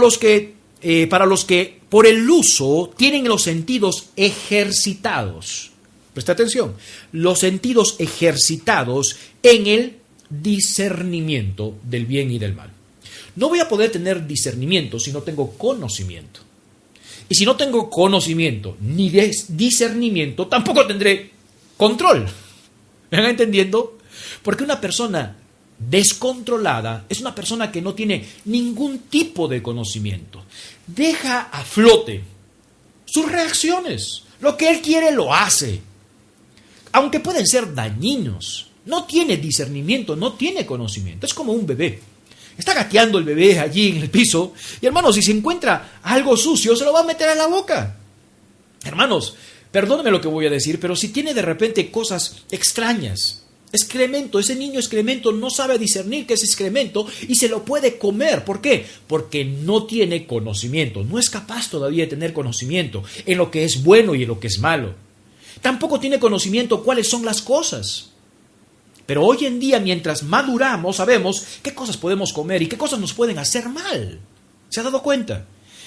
[SPEAKER 2] para los que por el uso tienen los sentidos ejercitados. Presta atención. Los sentidos ejercitados en el discernimiento del bien y del mal. No voy a poder tener discernimiento si no tengo conocimiento. Y si no tengo conocimiento ni discernimiento, tampoco tendré control. ¿Me van entendiendo? Porque una persona descontrolada es una persona que no tiene ningún tipo de conocimiento. Deja a flote sus reacciones. Lo que él quiere lo hace. Aunque pueden ser dañinos. No tiene discernimiento, no tiene conocimiento. Es como un bebé. Está gateando el bebé allí en el piso y, hermanos, si se encuentra algo sucio, se lo va a meter a la boca. Hermanos, perdónenme lo que voy a decir, pero si tiene de repente cosas extrañas, excremento, ese niño excremento no sabe discernir que es excremento y se lo puede comer. ¿Por qué? Porque no tiene conocimiento, no es capaz todavía de tener conocimiento en lo que es bueno y en lo que es malo. Tampoco tiene conocimiento cuáles son las cosas. Pero hoy en día, mientras maduramos, sabemos qué cosas podemos comer y qué cosas nos pueden hacer mal. ¿Se ha dado cuenta?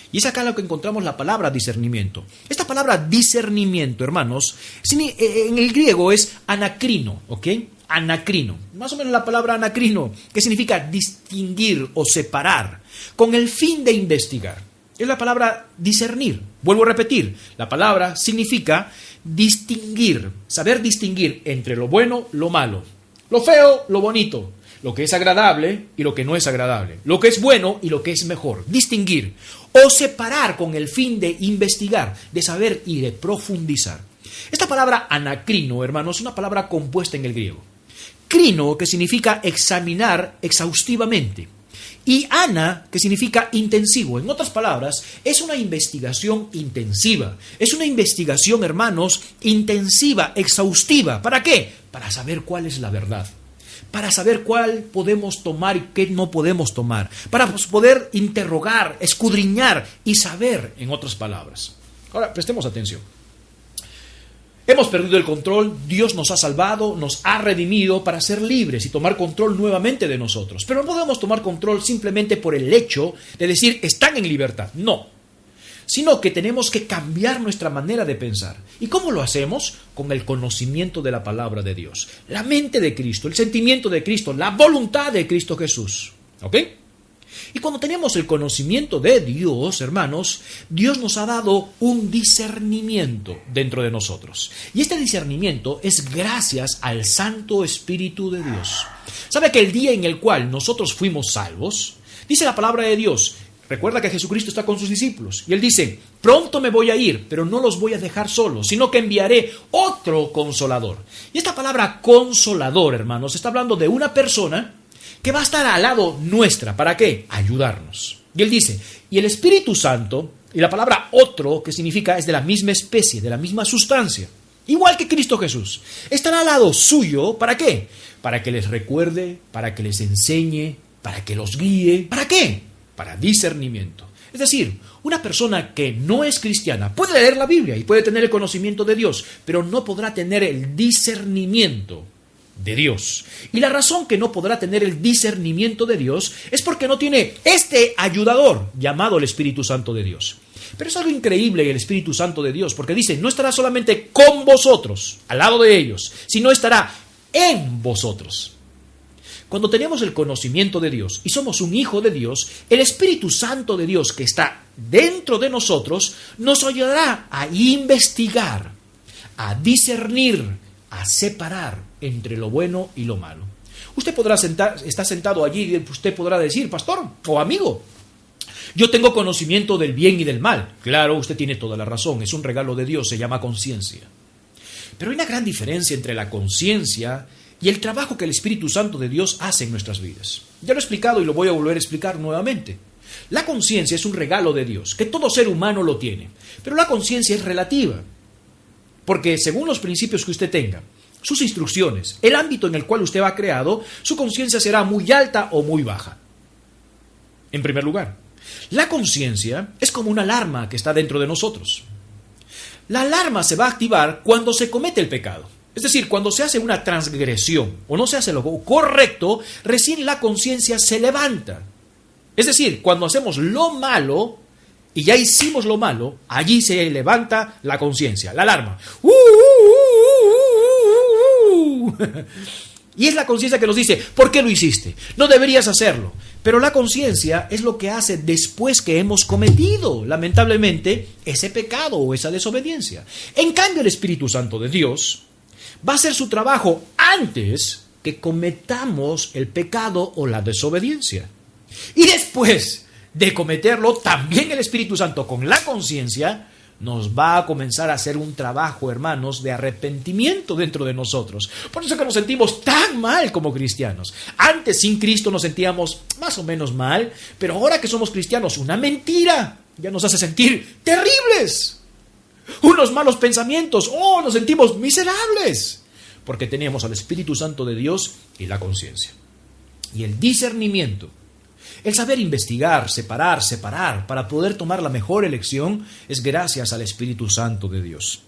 [SPEAKER 2] Y es acá lo que encontramos la palabra discernimiento. Esta palabra discernimiento, hermanos, en el griego es anacrino, ¿ok? Anacrino. Más o menos la palabra anacrino, que significa distinguir o separar, con el fin de investigar. Es la palabra discernir. Vuelvo a repetir, la palabra significa distinguir, saber distinguir entre lo bueno, lo malo. Lo feo, lo bonito, lo que es agradable y lo que no es agradable, lo que es bueno y lo que es mejor, distinguir o separar con el fin de investigar, de saber y de profundizar. Esta palabra anacrino, hermanos, es una palabra compuesta en el griego. Crino, que significa examinar exhaustivamente, y ana, que significa intensivo. En otras palabras, es una investigación intensiva. Es una investigación, hermanos, intensiva, exhaustiva. ¿Para qué? Para saber cuál es la verdad. Para saber cuál podemos tomar y qué no podemos tomar. Para poder interrogar, escudriñar y saber, en otras palabras. Ahora, prestemos atención. Hemos perdido el control, Dios nos ha salvado, nos ha redimido para ser libres y tomar control nuevamente de nosotros. Pero no podemos tomar control simplemente por el hecho de decir están en libertad. No, sino que tenemos que cambiar nuestra manera de pensar. ¿Y cómo lo hacemos? Con el conocimiento de la palabra de Dios, la mente de Cristo, el sentimiento de Cristo, la voluntad de Cristo Jesús. ¿Ok? Y cuando tenemos el conocimiento de Dios, hermanos, Dios nos ha dado un discernimiento dentro de nosotros. Y este discernimiento es gracias al Santo Espíritu de Dios. ¿Sabe que el día en el cual nosotros fuimos salvos, dice la palabra de Dios, recuerda que Jesucristo está con sus discípulos, y Él dice, pronto me voy a ir, pero no los voy a dejar solos, sino que enviaré otro consolador. Y esta palabra consolador, hermanos, está hablando de una persona que va a estar al lado nuestra. ¿Para qué? Ayudarnos. Y él dice, y el Espíritu Santo, y la palabra otro, que significa es de la misma especie, de la misma sustancia, igual que Cristo Jesús, estará al lado suyo. ¿Para qué? Para que les recuerde, para que les enseñe, para que los guíe. ¿Para qué? Para discernimiento. Es decir, una persona que no es cristiana puede leer la Biblia y puede tener el conocimiento de Dios, pero no podrá tener el discernimiento de Dios. Y la razón que no podrá tener el discernimiento de Dios es porque no tiene este ayudador llamado el Espíritu Santo de Dios. Pero es algo increíble el Espíritu Santo de Dios, porque dice, no estará solamente con vosotros, al lado de ellos, sino estará en vosotros. Cuando tenemos el conocimiento de Dios y somos un hijo de Dios, el Espíritu Santo de Dios que está dentro de nosotros nos ayudará a investigar, a discernir, a separar entre lo bueno y lo malo. Usted podrá estar sentado allí y usted podrá decir, pastor o amigo, yo tengo conocimiento del bien y del mal. Claro, usted tiene toda la razón, es un regalo de Dios, se llama conciencia. Pero hay una gran diferencia entre la conciencia y el trabajo que el Espíritu Santo de Dios hace en nuestras vidas. Ya lo he explicado y lo voy a volver a explicar nuevamente. La conciencia es un regalo de Dios, que todo ser humano lo tiene, pero la conciencia es relativa, porque según los principios que usted tenga, sus instrucciones, el ámbito en el cual usted va creado, su conciencia será muy alta o muy baja. En primer lugar, la conciencia es como una alarma que está dentro de nosotros. La alarma se va a activar cuando se comete el pecado. Es decir, cuando se hace una transgresión o no se hace lo correcto, recién la conciencia se levanta. Es decir, cuando hacemos lo malo y ya hicimos lo malo, allí se levanta la conciencia, la alarma. Y es la conciencia que nos dice, ¿por qué lo hiciste? No deberías hacerlo. Pero la conciencia es lo que hace después que hemos cometido, lamentablemente, ese pecado o esa desobediencia. En cambio, el Espíritu Santo de Dios va a hacer su trabajo antes que cometamos el pecado o la desobediencia. Y después de cometerlo, también el Espíritu Santo con la conciencia nos va a comenzar a hacer un trabajo, hermanos, de arrepentimiento dentro de nosotros. Por eso que nos sentimos tan mal como cristianos. Antes, sin Cristo, nos sentíamos más o menos mal, pero ahora que somos cristianos, una mentira ya nos hace sentir terribles. Unos malos pensamientos, nos sentimos miserables, porque teníamos al Espíritu Santo de Dios y la conciencia. Y el discernimiento, el saber investigar, separar, para poder tomar la mejor elección, es gracias al Espíritu Santo de Dios.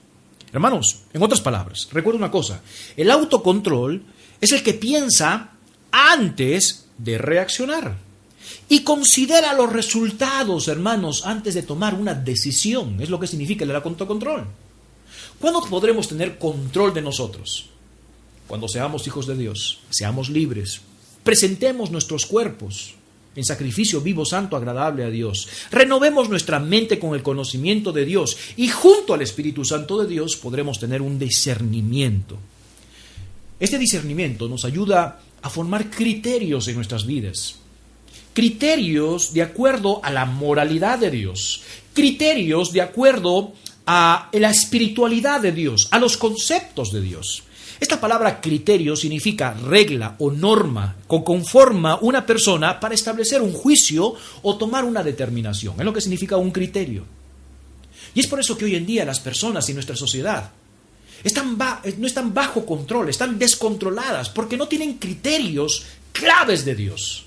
[SPEAKER 2] Hermanos, en otras palabras, recuerda una cosa, el autocontrol es el que piensa antes de reaccionar y considera los resultados, hermanos, antes de tomar una decisión. Es lo que significa el autocontrol. ¿Cuándo podremos tener control de nosotros? Cuando seamos hijos de Dios, seamos libres, presentemos nuestros cuerpos en sacrificio vivo, santo, agradable a Dios. Renovemos nuestra mente con el conocimiento de Dios y junto al Espíritu Santo de Dios podremos tener un discernimiento. Este discernimiento nos ayuda a formar criterios en nuestras vidas. Criterios de acuerdo a la moralidad de Dios. Criterios de acuerdo a la espiritualidad de Dios, a los conceptos de Dios. Esta palabra criterio significa regla o norma que conforma una persona para establecer un juicio o tomar una determinación. Es lo que significa un criterio. Y es por eso que hoy en día las personas en nuestra sociedad no están bajo control, están descontroladas porque no tienen criterios claves de Dios.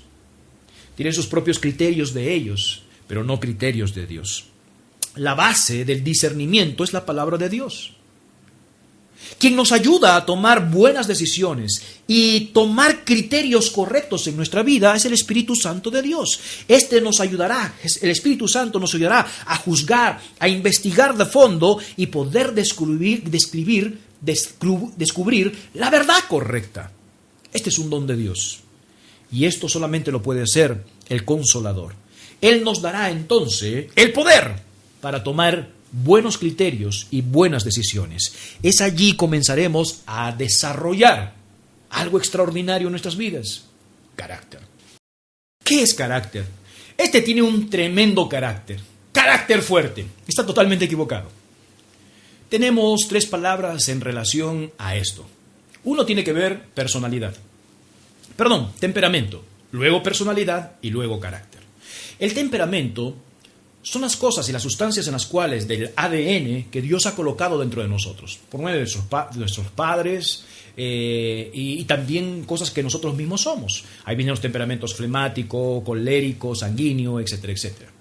[SPEAKER 2] Tienen sus propios criterios de ellos, pero no criterios de Dios. La base del discernimiento es la palabra de Dios. Quien nos ayuda a tomar buenas decisiones y tomar criterios correctos en nuestra vida es el Espíritu Santo de Dios. Nos ayudará, el Espíritu Santo nos ayudará a juzgar, a investigar de fondo y poder descubrir la verdad correcta. Este es un don de Dios. Y esto solamente lo puede hacer el Consolador. Él nos dará entonces el poder para tomar buenos criterios y buenas decisiones. Es allí comenzaremos a desarrollar algo extraordinario en nuestras vidas. Carácter. ¿Qué es carácter? Este tiene un tremendo carácter. Carácter fuerte. Está totalmente equivocado. Tenemos 3 palabras en relación a esto. Uno tiene que ver temperamento. Luego personalidad y luego carácter. El temperamento son las cosas y las sustancias en las cuales del ADN que Dios ha colocado dentro de nosotros, por medio de nuestros padres y también cosas que nosotros mismos somos. Ahí vienen los temperamentos flemático, colérico, sanguíneo, etcétera, etcétera.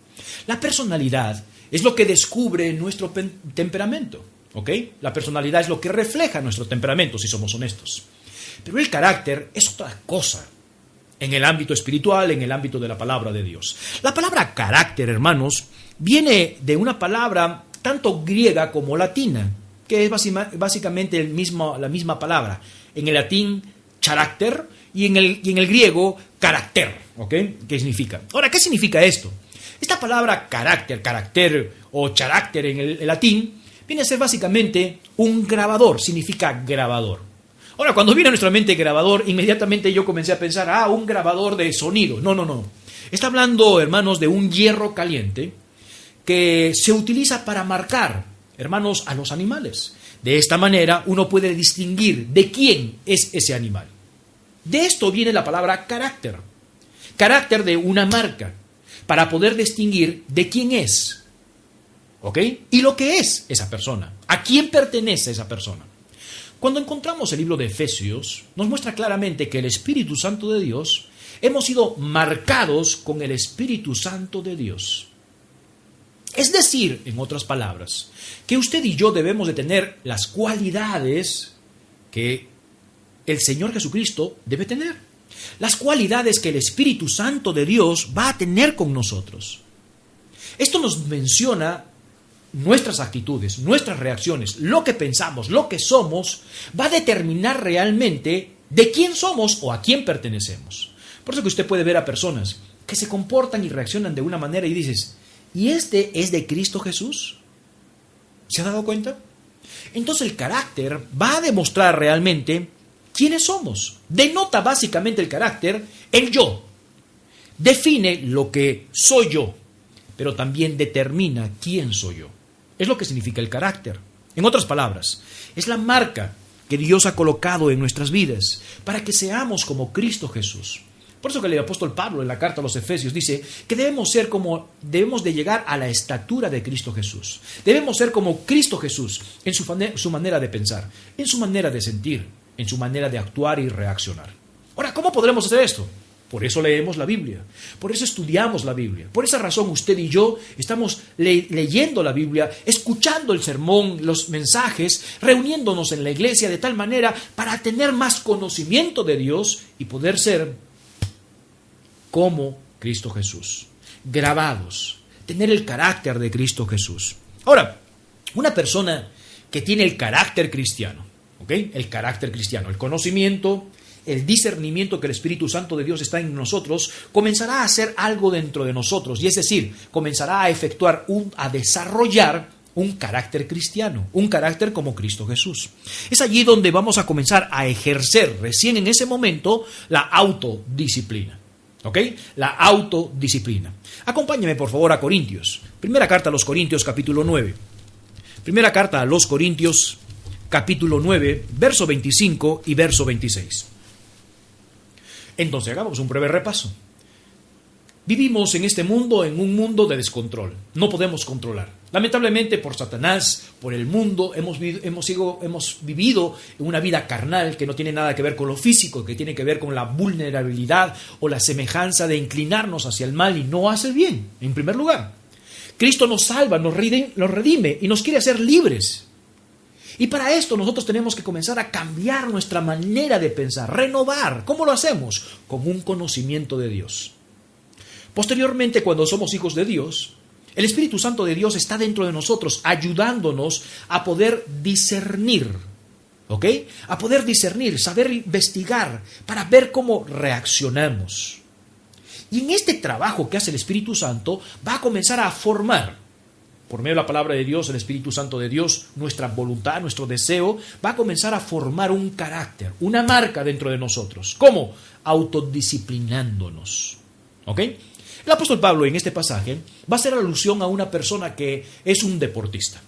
[SPEAKER 2] La personalidad es lo que descubre nuestro temperamento, ¿ok? La personalidad es lo que refleja nuestro temperamento, si somos honestos. Pero el carácter es otra cosa. En el ámbito espiritual, en el ámbito de la palabra de Dios. La palabra carácter, hermanos, viene de una palabra tanto griega como latina, que es básicamente la misma palabra. En el latín, carácter, y en el griego, carácter, ¿ok? ¿Qué significa? Ahora, ¿qué significa esto? Esta palabra carácter o carácter en el latín, viene a ser básicamente un grabador, significa grabador. Ahora, cuando viene a nuestra mente grabador, inmediatamente yo comencé a pensar, un grabador de sonido. No. Está hablando, hermanos, de un hierro caliente que se utiliza para marcar, hermanos, a los animales. De esta manera uno puede distinguir de quién es ese animal. De esto viene la palabra carácter. Carácter de una marca, para poder distinguir de quién es, ¿ok? Y lo que es esa persona, a quién pertenece esa persona. Cuando encontramos el libro de Efesios, nos muestra claramente que el Espíritu Santo de Dios, hemos sido marcados con el Espíritu Santo de Dios. Es decir, en otras palabras, que usted y yo debemos de tener las cualidades que el Señor Jesucristo debe tener. Las cualidades que el Espíritu Santo de Dios va a tener con nosotros. Esto nos menciona nuestras actitudes, nuestras reacciones, lo que pensamos, lo que somos, va a determinar realmente de quién somos o a quién pertenecemos. Por eso que usted puede ver a personas que se comportan y reaccionan de una manera y dices, ¿y este es de Cristo Jesús? ¿Se ha dado cuenta? Entonces el carácter va a demostrar realmente quiénes somos. Denota básicamente el carácter, el yo. Define lo que soy yo, pero también determina quién soy yo. Es lo que significa el carácter. En otras palabras, es la marca que Dios ha colocado en nuestras vidas para que seamos como Cristo Jesús. Por eso que el apóstol Pablo en la carta a los Efesios dice que debemos de llegar a la estatura de Cristo Jesús. Debemos ser como Cristo Jesús en su manera de pensar, en su manera de sentir, en su manera de actuar y reaccionar. Ahora, ¿cómo podremos hacer esto? Por eso leemos la Biblia, por eso estudiamos la Biblia. Por esa razón usted y yo estamos leyendo la Biblia, escuchando el sermón, los mensajes, reuniéndonos en la iglesia de tal manera para tener más conocimiento de Dios y poder ser como Cristo Jesús, grabados, tener el carácter de Cristo Jesús. Ahora, una persona que tiene el carácter cristiano, ¿ok? El carácter cristiano, el conocimiento, el discernimiento que el Espíritu Santo de Dios está en nosotros, comenzará a hacer algo dentro de nosotros, y es decir, comenzará a desarrollar un carácter cristiano, un carácter como Cristo Jesús. Es allí donde vamos a comenzar a ejercer, recién en ese momento, la autodisciplina. ¿Ok? La autodisciplina. Acompáñame por favor a Corintios. Primera carta a los Corintios, capítulo 9. Primera carta a los Corintios, capítulo 9, verso 25 y verso 26. Entonces, hagamos un breve repaso. Vivimos en este mundo, en un mundo de descontrol. No podemos controlar. Lamentablemente, por Satanás, por el mundo, hemos vivido una vida carnal que no tiene nada que ver con lo físico, que tiene que ver con la vulnerabilidad o la semejanza de inclinarnos hacia el mal y no hacer bien, en primer lugar. Cristo nos salva, nos redime y nos quiere hacer libres. Y para esto nosotros tenemos que comenzar a cambiar nuestra manera de pensar, renovar. ¿Cómo lo hacemos? Con un conocimiento de Dios. Posteriormente, cuando somos hijos de Dios, el Espíritu Santo de Dios está dentro de nosotros, ayudándonos a poder discernir, ¿ok? A poder discernir, saber investigar, para ver cómo reaccionamos. Y en este trabajo que hace el Espíritu Santo, va a comenzar a formar, por medio de la palabra de Dios, el Espíritu Santo de Dios, nuestra voluntad, nuestro deseo, va a comenzar a formar un carácter, una marca dentro de nosotros. ¿Cómo? Autodisciplinándonos, ¿ok? El apóstol Pablo en este pasaje va a hacer alusión a una persona que es un deportista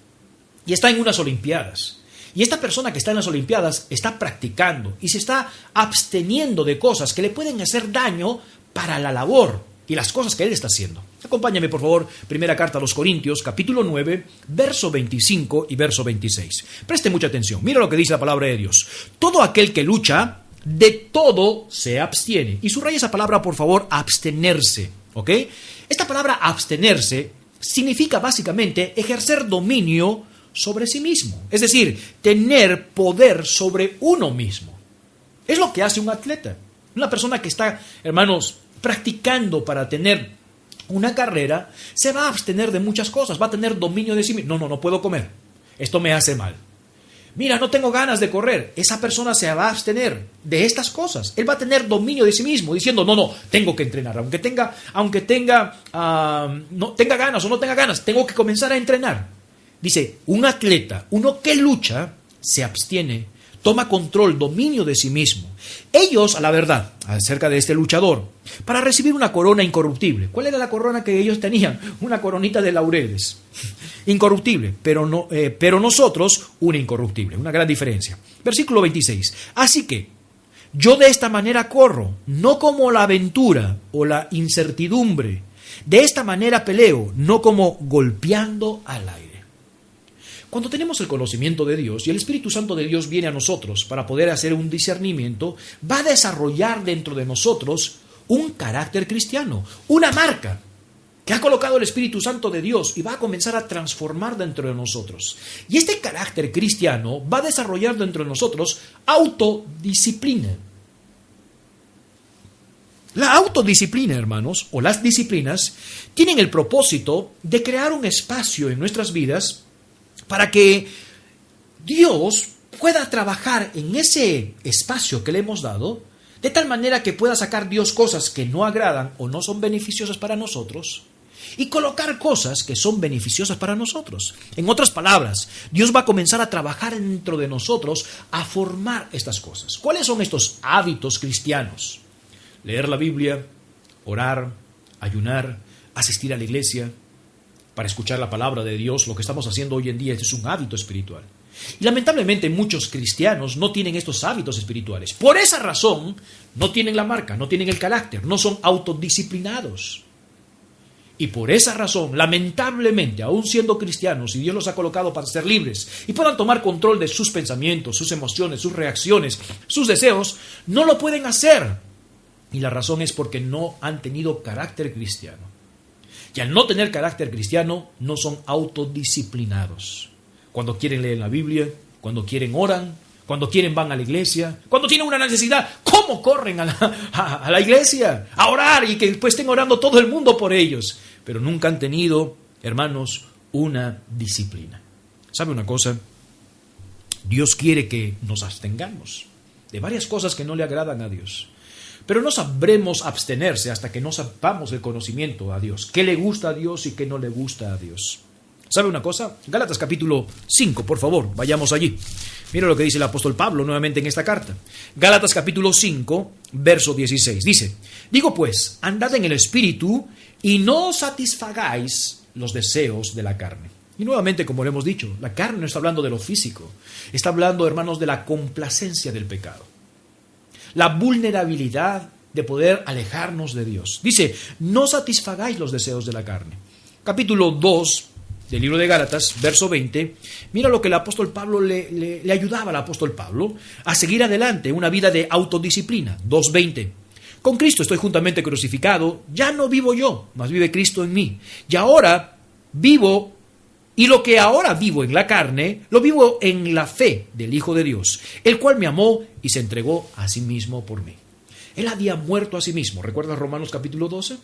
[SPEAKER 2] y está en unas olimpiadas. Y esta persona que está en las olimpiadas está practicando y se está absteniendo de cosas que le pueden hacer daño para la labor y las cosas que él está haciendo. Acompáñame por favor, primera carta a los Corintios, capítulo 9, verso 25 y verso 26. Preste mucha atención, mira lo que dice la palabra de Dios. Todo aquel que lucha, de todo se abstiene. Y subraya esa palabra, por favor, abstenerse. ¿Ok? Esta palabra abstenerse significa básicamente ejercer dominio sobre sí mismo. Es decir, tener poder sobre uno mismo. Es lo que hace un atleta. Una persona que está, hermanos, practicando para tener una carrera, se va a abstener de muchas cosas. Va a tener dominio de sí mismo. No puedo comer. Esto me hace mal. Mira, no tengo ganas de correr. Esa persona se va a abstener de estas cosas. Él va a tener dominio de sí mismo, diciendo, no, tengo que entrenar. Aunque tenga ganas o no tenga ganas, tengo que comenzar a entrenar. Dice, un atleta, uno que lucha, se abstiene, toma control, dominio de sí mismo. Ellos, a la verdad, acerca de este luchador, para recibir una corona incorruptible. ¿Cuál era la corona que ellos tenían? Una coronita de laureles. Incorruptible, pero nosotros una incorruptible. Una gran diferencia. Versículo 26. Así que
[SPEAKER 3] Yo de esta manera corro, no como la aventura o la incertidumbre. De esta manera peleo, no como golpeando al aire. Cuando tenemos el conocimiento de Dios y el Espíritu Santo de Dios viene a nosotros para poder hacer un discernimiento, va a desarrollar dentro de nosotros un carácter cristiano, una marca que ha colocado el Espíritu Santo de Dios y va a comenzar a transformar dentro de nosotros. Y este carácter cristiano va a desarrollar dentro de nosotros autodisciplina. La autodisciplina, hermanos, o las disciplinas, tienen el propósito de crear un espacio en nuestras vidas para que Dios pueda trabajar en ese espacio que le hemos dado, de tal manera que pueda sacar Dios cosas que no agradan o no son beneficiosas para nosotros, y colocar cosas que son beneficiosas para nosotros. En otras palabras, Dios va a comenzar a trabajar dentro de nosotros a formar estas cosas. ¿Cuáles son estos hábitos cristianos? Leer la Biblia, orar, ayunar, asistir a la iglesia, para escuchar la palabra de Dios. Lo que estamos haciendo hoy en día es un hábito espiritual. Y lamentablemente muchos cristianos no tienen estos hábitos espirituales. Por esa razón, no tienen la marca, no tienen el carácter, no son autodisciplinados. Y por esa razón, lamentablemente, aún siendo cristianos, y Dios los ha colocado para ser libres y puedan tomar control de sus pensamientos, sus emociones, sus reacciones, sus deseos, no lo pueden hacer. Y la razón es porque no han tenido carácter cristiano. Y al no tener carácter cristiano, no son autodisciplinados. Cuando quieren leer la Biblia, cuando quieren oran, cuando quieren van a la iglesia, cuando tienen una necesidad, ¿cómo corren a la iglesia? A orar y que después estén orando todo el mundo por ellos. Pero nunca han tenido, hermanos, una disciplina. ¿Sabe una cosa? Dios quiere que nos abstengamos de varias cosas que no le agradan a Dios. Pero no sabremos abstenerse hasta que no sepamos el conocimiento a Dios. ¿Qué le gusta a Dios y qué no le gusta a Dios? ¿Sabe una cosa? Gálatas capítulo 5, por favor, vayamos allí. Mira lo que dice el apóstol Pablo nuevamente en esta carta. Gálatas capítulo 5, verso 16. Dice, digo pues, andad en el Espíritu y no satisfagáis los deseos de la carne. Y nuevamente, como lo hemos dicho, la carne no está hablando de lo físico. Está hablando, hermanos, de la complacencia del pecado. La vulnerabilidad de poder alejarnos de Dios. Dice, no satisfagáis los deseos de la carne. Capítulo 2 del libro de Gálatas, verso 20, mira lo que el apóstol Pablo le ayudaba al apóstol Pablo a seguir adelante, una vida de autodisciplina. 2:20. Con Cristo estoy juntamente crucificado, ya no vivo yo, mas vive Cristo en mí. Y ahora vivo, y lo que ahora vivo en la carne, lo vivo en la fe del Hijo de Dios, el cual me amó y se entregó a sí mismo por mí. Él había muerto a sí mismo. ¿Recuerdas Romanos capítulo 12?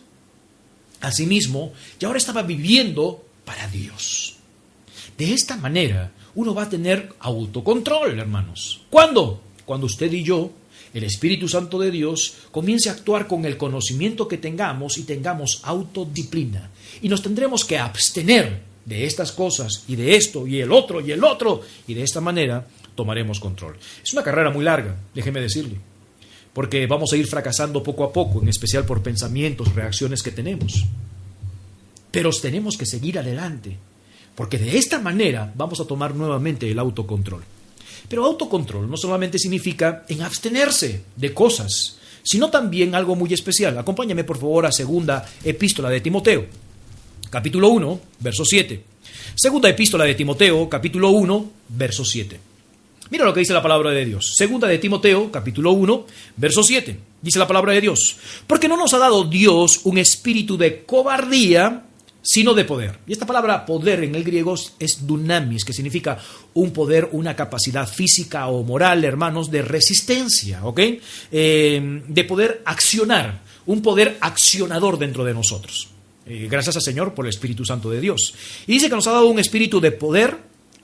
[SPEAKER 3] A sí mismo, y ahora estaba viviendo para Dios. De esta manera, uno va a tener autocontrol, hermanos. ¿Cuándo? Cuando usted y yo, el Espíritu Santo de Dios, comience a actuar con el conocimiento que tengamos y tengamos autodisciplina. Y nos tendremos que abstener de estas cosas y de esto y el otro, y de esta manera tomaremos control. Es una carrera muy larga, déjeme decirle, porque vamos a ir fracasando poco a poco, en especial por pensamientos, reacciones que tenemos. Pero tenemos que seguir adelante, porque de esta manera vamos a tomar nuevamente el autocontrol. Pero autocontrol no solamente significa en abstenerse de cosas, sino también algo muy especial. Acompáñame por favor a segunda epístola de Timoteo, capítulo 1, verso 7. Segunda epístola de Timoteo, capítulo 1, verso 7. Mira lo que dice la palabra de Dios. Segunda de Timoteo, capítulo 1, verso 7. Dice la palabra de Dios, porque no nos ha dado Dios un espíritu de cobardía, sino de poder. Y esta palabra poder en el griego es dunamis, que significa un poder, una capacidad física o moral, hermanos, de resistencia, ¿ok? De poder accionar, un poder accionador dentro de nosotros. Gracias al Señor por el Espíritu Santo de Dios. Y dice que nos ha dado un espíritu de poder,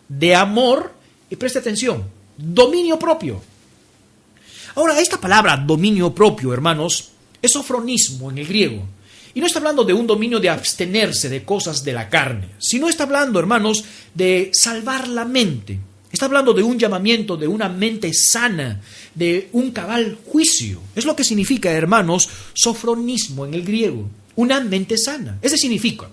[SPEAKER 3] de amor, y preste atención, dominio propio. Ahora, esta palabra dominio propio, hermanos, es sofronismo en el griego. Y no está hablando de un dominio de abstenerse de cosas de la carne, sino está hablando, hermanos, de salvar la mente. Está hablando de un llamamiento, de una mente sana, de un cabal juicio. Es lo que significa, hermanos, sofronismo en el griego, una mente sana. Eso significa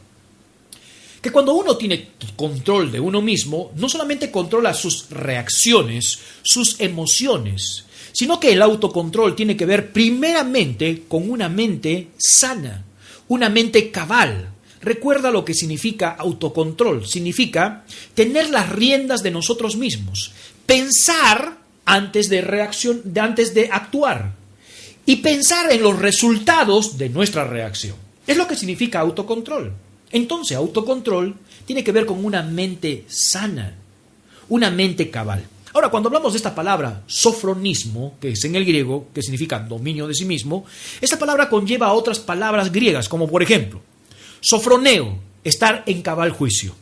[SPEAKER 3] que cuando uno tiene control de uno mismo, no solamente controla sus reacciones, sus emociones, sino que el autocontrol tiene que ver primeramente con una mente sana, una mente cabal. Recuerda lo que significa autocontrol. Significa tener las riendas de nosotros mismos, pensar antes de actuar y pensar en los resultados de nuestra reacción. Es lo que significa autocontrol. Entonces, autocontrol tiene que ver con una mente sana, una mente cabal. Ahora, cuando hablamos de esta palabra, sofronismo, que es en el griego, que significa dominio de sí mismo, esta palabra conlleva otras palabras griegas, como por ejemplo, sofroneo, estar en cabal juicio.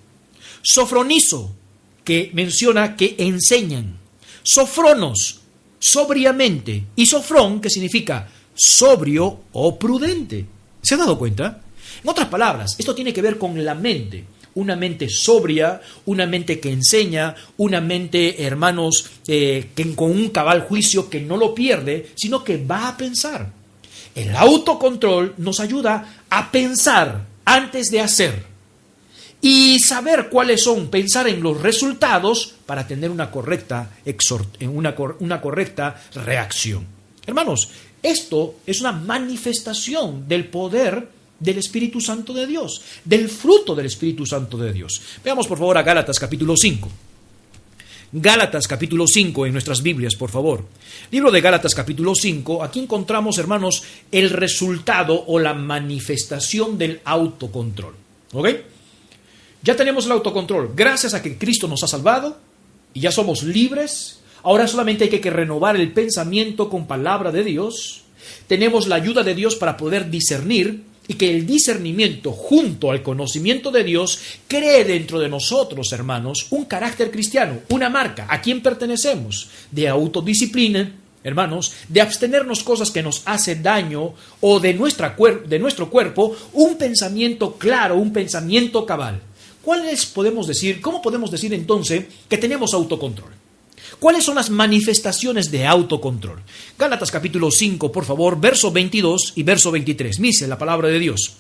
[SPEAKER 3] Sofronizo, que menciona que enseñan. Sofronos, sobriamente. Y sofrón, que significa sobrio o prudente. ¿Se ha dado cuenta? En otras palabras, esto tiene que ver con la mente. Una mente sobria, una mente que enseña, una mente, hermanos, con un cabal juicio que no lo pierde, sino que va a pensar. El autocontrol nos ayuda a pensar antes de hacer y saber cuáles son, pensar en los resultados para tener una correcta reacción. Hermanos, esto es una manifestación del poder del Espíritu Santo de Dios, del fruto del Espíritu Santo de Dios. Veamos por favor a Gálatas capítulo 5. Gálatas capítulo 5 en nuestras Biblias, por favor. Libro de Gálatas capítulo 5, aquí encontramos, hermanos, el resultado o la manifestación del autocontrol. ¿Ok? Ya tenemos el autocontrol. Gracias a que Cristo nos ha salvado y ya somos libres. Ahora solamente hay que renovar el pensamiento con palabra de Dios. Tenemos la ayuda de Dios para poder discernir y que el discernimiento junto al conocimiento de Dios cree dentro de nosotros, hermanos, un carácter cristiano, una marca, a quien pertenecemos, de autodisciplina, hermanos, de abstenernos cosas que nos hacen daño o de nuestro cuerpo, un pensamiento claro, un pensamiento cabal. ¿Cómo podemos decir entonces que tenemos autocontrol? ¿Cuáles son las manifestaciones de autocontrol? Gálatas capítulo 5, por favor, verso 22 y verso 23. Dice la palabra de Dios.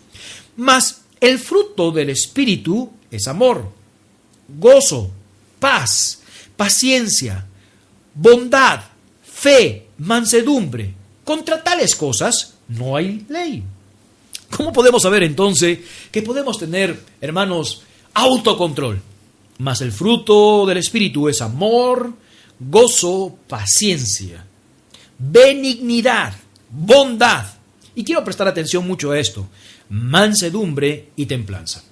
[SPEAKER 3] Mas el fruto del Espíritu es amor, gozo, paz, paciencia, bondad, fe, mansedumbre. Contra tales cosas no hay ley. ¿Cómo podemos saber entonces que podemos tener, hermanos, autocontrol? Mas el fruto del Espíritu es amor, gozo, paciencia, benignidad, bondad. Y quiero prestar atención mucho a esto. Mansedumbre y templanza.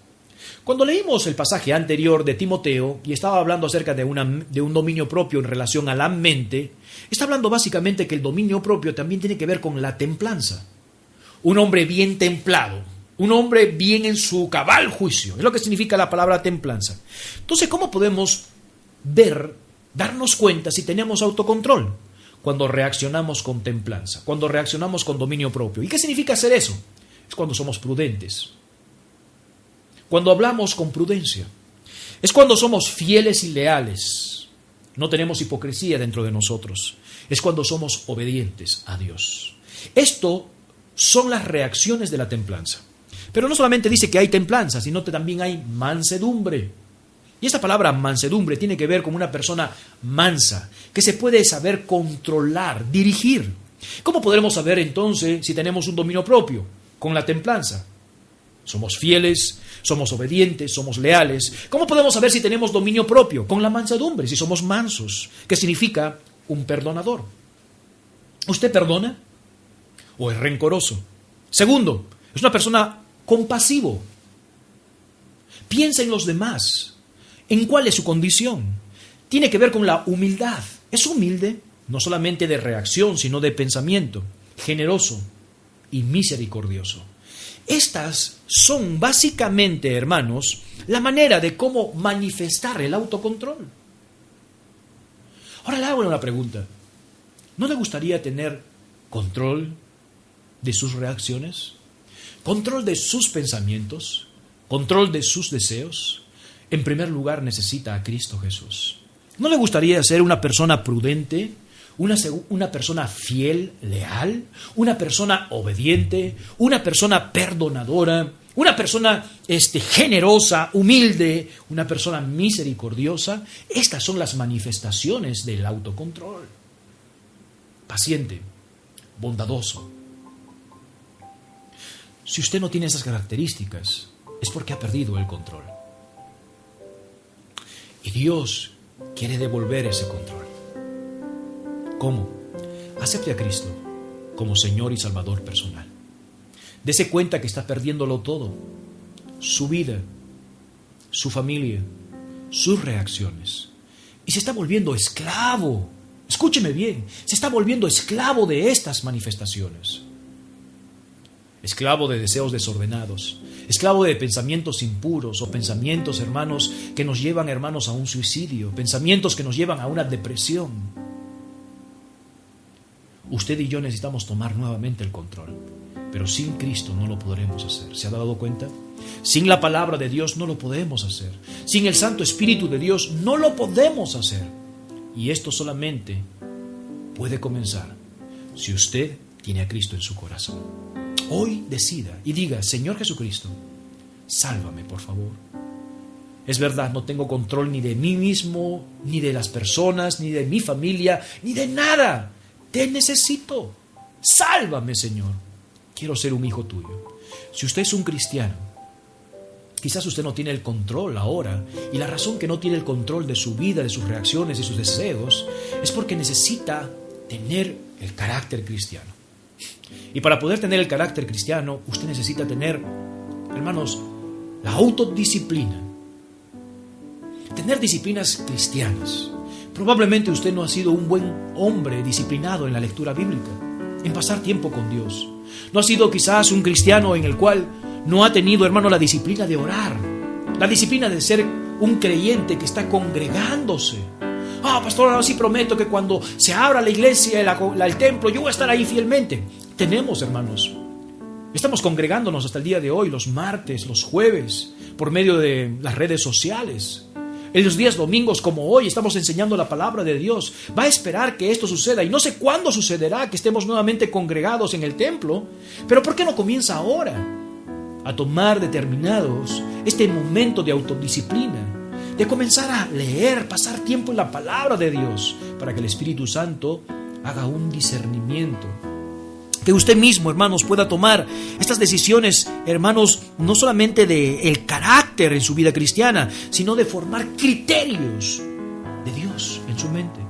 [SPEAKER 3] Cuando leímos el pasaje anterior de Timoteo y estaba hablando acerca de un dominio propio en relación a la mente, está hablando básicamente que el dominio propio también tiene que ver con la templanza. Un hombre bien templado, un hombre bien en su cabal juicio, es lo que significa la palabra templanza. Entonces, ¿cómo podemos darnos cuenta si tenemos autocontrol? Cuando reaccionamos con templanza, cuando reaccionamos con dominio propio. ¿Y qué significa hacer eso? Es cuando somos prudentes, cuando hablamos con prudencia, es cuando somos fieles y leales, no tenemos hipocresía dentro de nosotros, es cuando somos obedientes a Dios. Esto son las reacciones de la templanza. Pero no solamente dice que hay templanza, sino que también hay mansedumbre. Y esta palabra mansedumbre tiene que ver con una persona mansa, que se puede saber controlar, dirigir. ¿Cómo podremos saber entonces si tenemos un dominio propio? Con la templanza. Somos fieles, somos obedientes, somos leales. ¿Cómo podemos saber si tenemos dominio propio? Con la mansedumbre, si somos mansos, que significa un perdonador. ¿Usted perdona o es rencoroso? Segundo, es una persona compasivo. Piensa en los demás. ¿En cuál es su condición? Tiene que ver con la humildad. Es humilde, no solamente de reacción, sino de pensamiento. Generoso y misericordioso. Estas son básicamente, hermanos, la manera de cómo manifestar el autocontrol. Ahora le hago una pregunta. ¿No le gustaría tener control de sus reacciones? ¿Control de sus pensamientos? ¿Control de sus deseos? En primer lugar, necesita a Cristo Jesús. ¿No le gustaría ser una persona prudente? Una persona fiel, leal, una persona obediente, una persona perdonadora, una persona generosa, humilde, una persona misericordiosa. Estas son las manifestaciones del autocontrol. paciente, bondadoso. Si usted no tiene esas características, es porque ha perdido el control. Y Dios quiere devolver ese control. ¿Cómo? Acepte a Cristo como Señor y Salvador personal. Dese cuenta que está perdiéndolo todo: su vida, su familia, sus reacciones. Y se está volviendo esclavo. Escúcheme bien, se está volviendo esclavo de estas manifestaciones. Esclavo de deseos desordenados, esclavo de pensamientos impuros o pensamientos, hermanos, que nos llevan, hermanos, a un suicidio, pensamientos que nos llevan a una depresión. Usted y yo necesitamos tomar nuevamente el control, pero sin Cristo no lo podremos hacer. ¿Se ha dado cuenta? Sin la palabra de Dios no lo podemos hacer. Sin el Santo Espíritu de Dios no lo podemos hacer. Y esto solamente puede comenzar si usted tiene a Cristo en su corazón. Hoy decida y diga: Señor Jesucristo, sálvame, por favor. Es verdad, no tengo control ni de mí mismo, ni de las personas, ni de mi familia, ni de nada. Te necesito. Sálvame, Señor. Quiero ser un hijo tuyo. Si usted es un cristiano, quizás usted no tiene el control ahora, y la razón que no tiene el control de su vida, de sus reacciones y sus deseos, es porque necesita tener el carácter cristiano. Y para poder tener el carácter cristiano, usted necesita tener, hermanos, la autodisciplina. Tener disciplinas cristianas. Probablemente usted no ha sido un buen hombre disciplinado en la lectura bíblica, en pasar tiempo con Dios. No ha sido quizás un cristiano en el cual no ha tenido, hermano, la disciplina de orar, la disciplina de ser un creyente que está congregándose. Pastor, ahora sí prometo que cuando se abra la iglesia, el templo, yo voy a estar ahí fielmente. Tenemos, hermanos, estamos congregándonos hasta el día de hoy, los martes, los jueves, por medio de las redes sociales. En los días domingos como hoy estamos enseñando la palabra de Dios. Va a esperar que esto suceda y no sé cuándo sucederá que estemos nuevamente congregados en el templo, pero ¿por qué no comienza ahora a tomar determinados este momento de autodisciplina? De comenzar a leer, pasar tiempo en la palabra de Dios, para que el Espíritu Santo haga un discernimiento. Que usted mismo, hermanos, pueda tomar estas decisiones, hermanos, no solamente del carácter en su vida cristiana, sino de formar criterios de Dios en su mente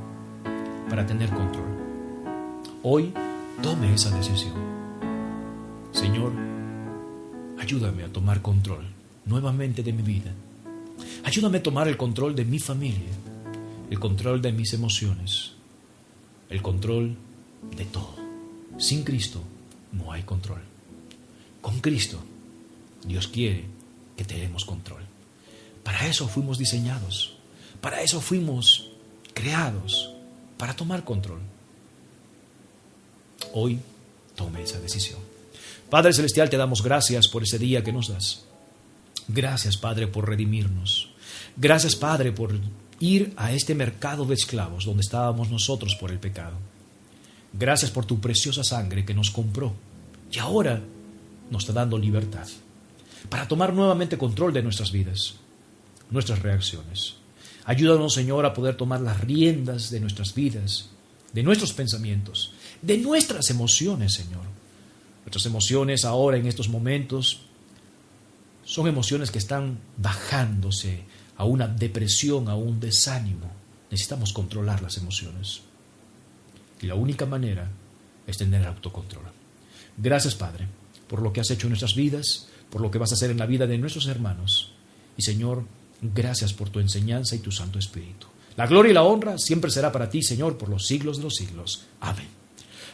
[SPEAKER 3] para tener control. Hoy tome esa decisión. Señor, ayúdame a tomar control nuevamente de mi vida. Ayúdame a tomar el control de mi familia, el control de mis emociones, el control de todo. Sin Cristo no hay control. Con Cristo, Dios quiere que tenemos control. Para eso fuimos diseñados, para eso fuimos creados, para tomar control. Hoy tome esa decisión. Padre Celestial, te damos gracias por ese día que nos das. Gracias, Padre, por redimirnos. Gracias, Padre, por ir a este mercado de esclavos donde estábamos nosotros por el pecado. Gracias por tu preciosa sangre que nos compró y ahora nos está dando libertad para tomar nuevamente control de nuestras vidas, nuestras reacciones. Ayúdanos, Señor, a poder tomar las riendas de nuestras vidas, de nuestros pensamientos, de nuestras emociones, Señor. Nuestras emociones ahora en estos momentos son emociones que están bajándose a una depresión, a un desánimo. Necesitamos controlar las emociones. Y la única manera es tener autocontrol. Gracias, Padre, por lo que has hecho en nuestras vidas, por lo que vas a hacer en la vida de nuestros hermanos. Y, Señor, gracias por tu enseñanza y tu Santo Espíritu. La gloria y la honra siempre será para ti, Señor, por los siglos de los siglos. Amén.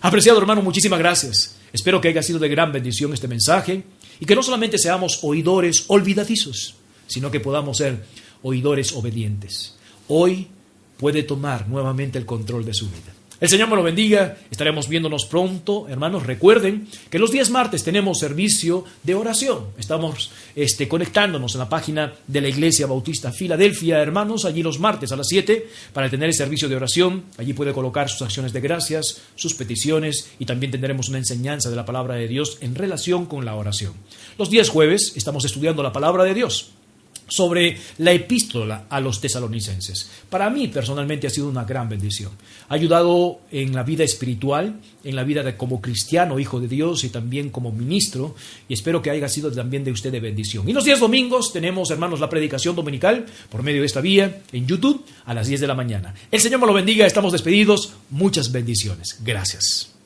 [SPEAKER 3] Apreciado hermano, muchísimas gracias. Espero que haya sido de gran bendición este mensaje y que no solamente seamos oidores olvidadizos, sino que podamos ser oidores obedientes. Hoy puede tomar nuevamente el control de su vida. El Señor me lo bendiga. Estaremos viéndonos pronto, hermanos. Recuerden que los días martes tenemos servicio de oración. Estamos conectándonos en la página de la Iglesia Bautista Filadelfia, hermanos, allí los martes a las 7 para tener el servicio de oración. Allí puede colocar sus acciones de gracias, sus peticiones y también tendremos una enseñanza de la palabra de Dios en relación con la oración. Los días jueves estamos estudiando la palabra de Dios. sobre la epístola a los tesalonicenses. Para mí personalmente ha sido una gran bendición. Ha ayudado en la vida espiritual, en la vida como cristiano, hijo de Dios, y también como ministro, y espero que haya sido también de usted de bendición. Y los días domingos tenemos, hermanos, la predicación dominical por medio de esta vía en YouTube a las 10 de la mañana. El Señor me lo bendiga, estamos despedidos. Muchas bendiciones. Gracias.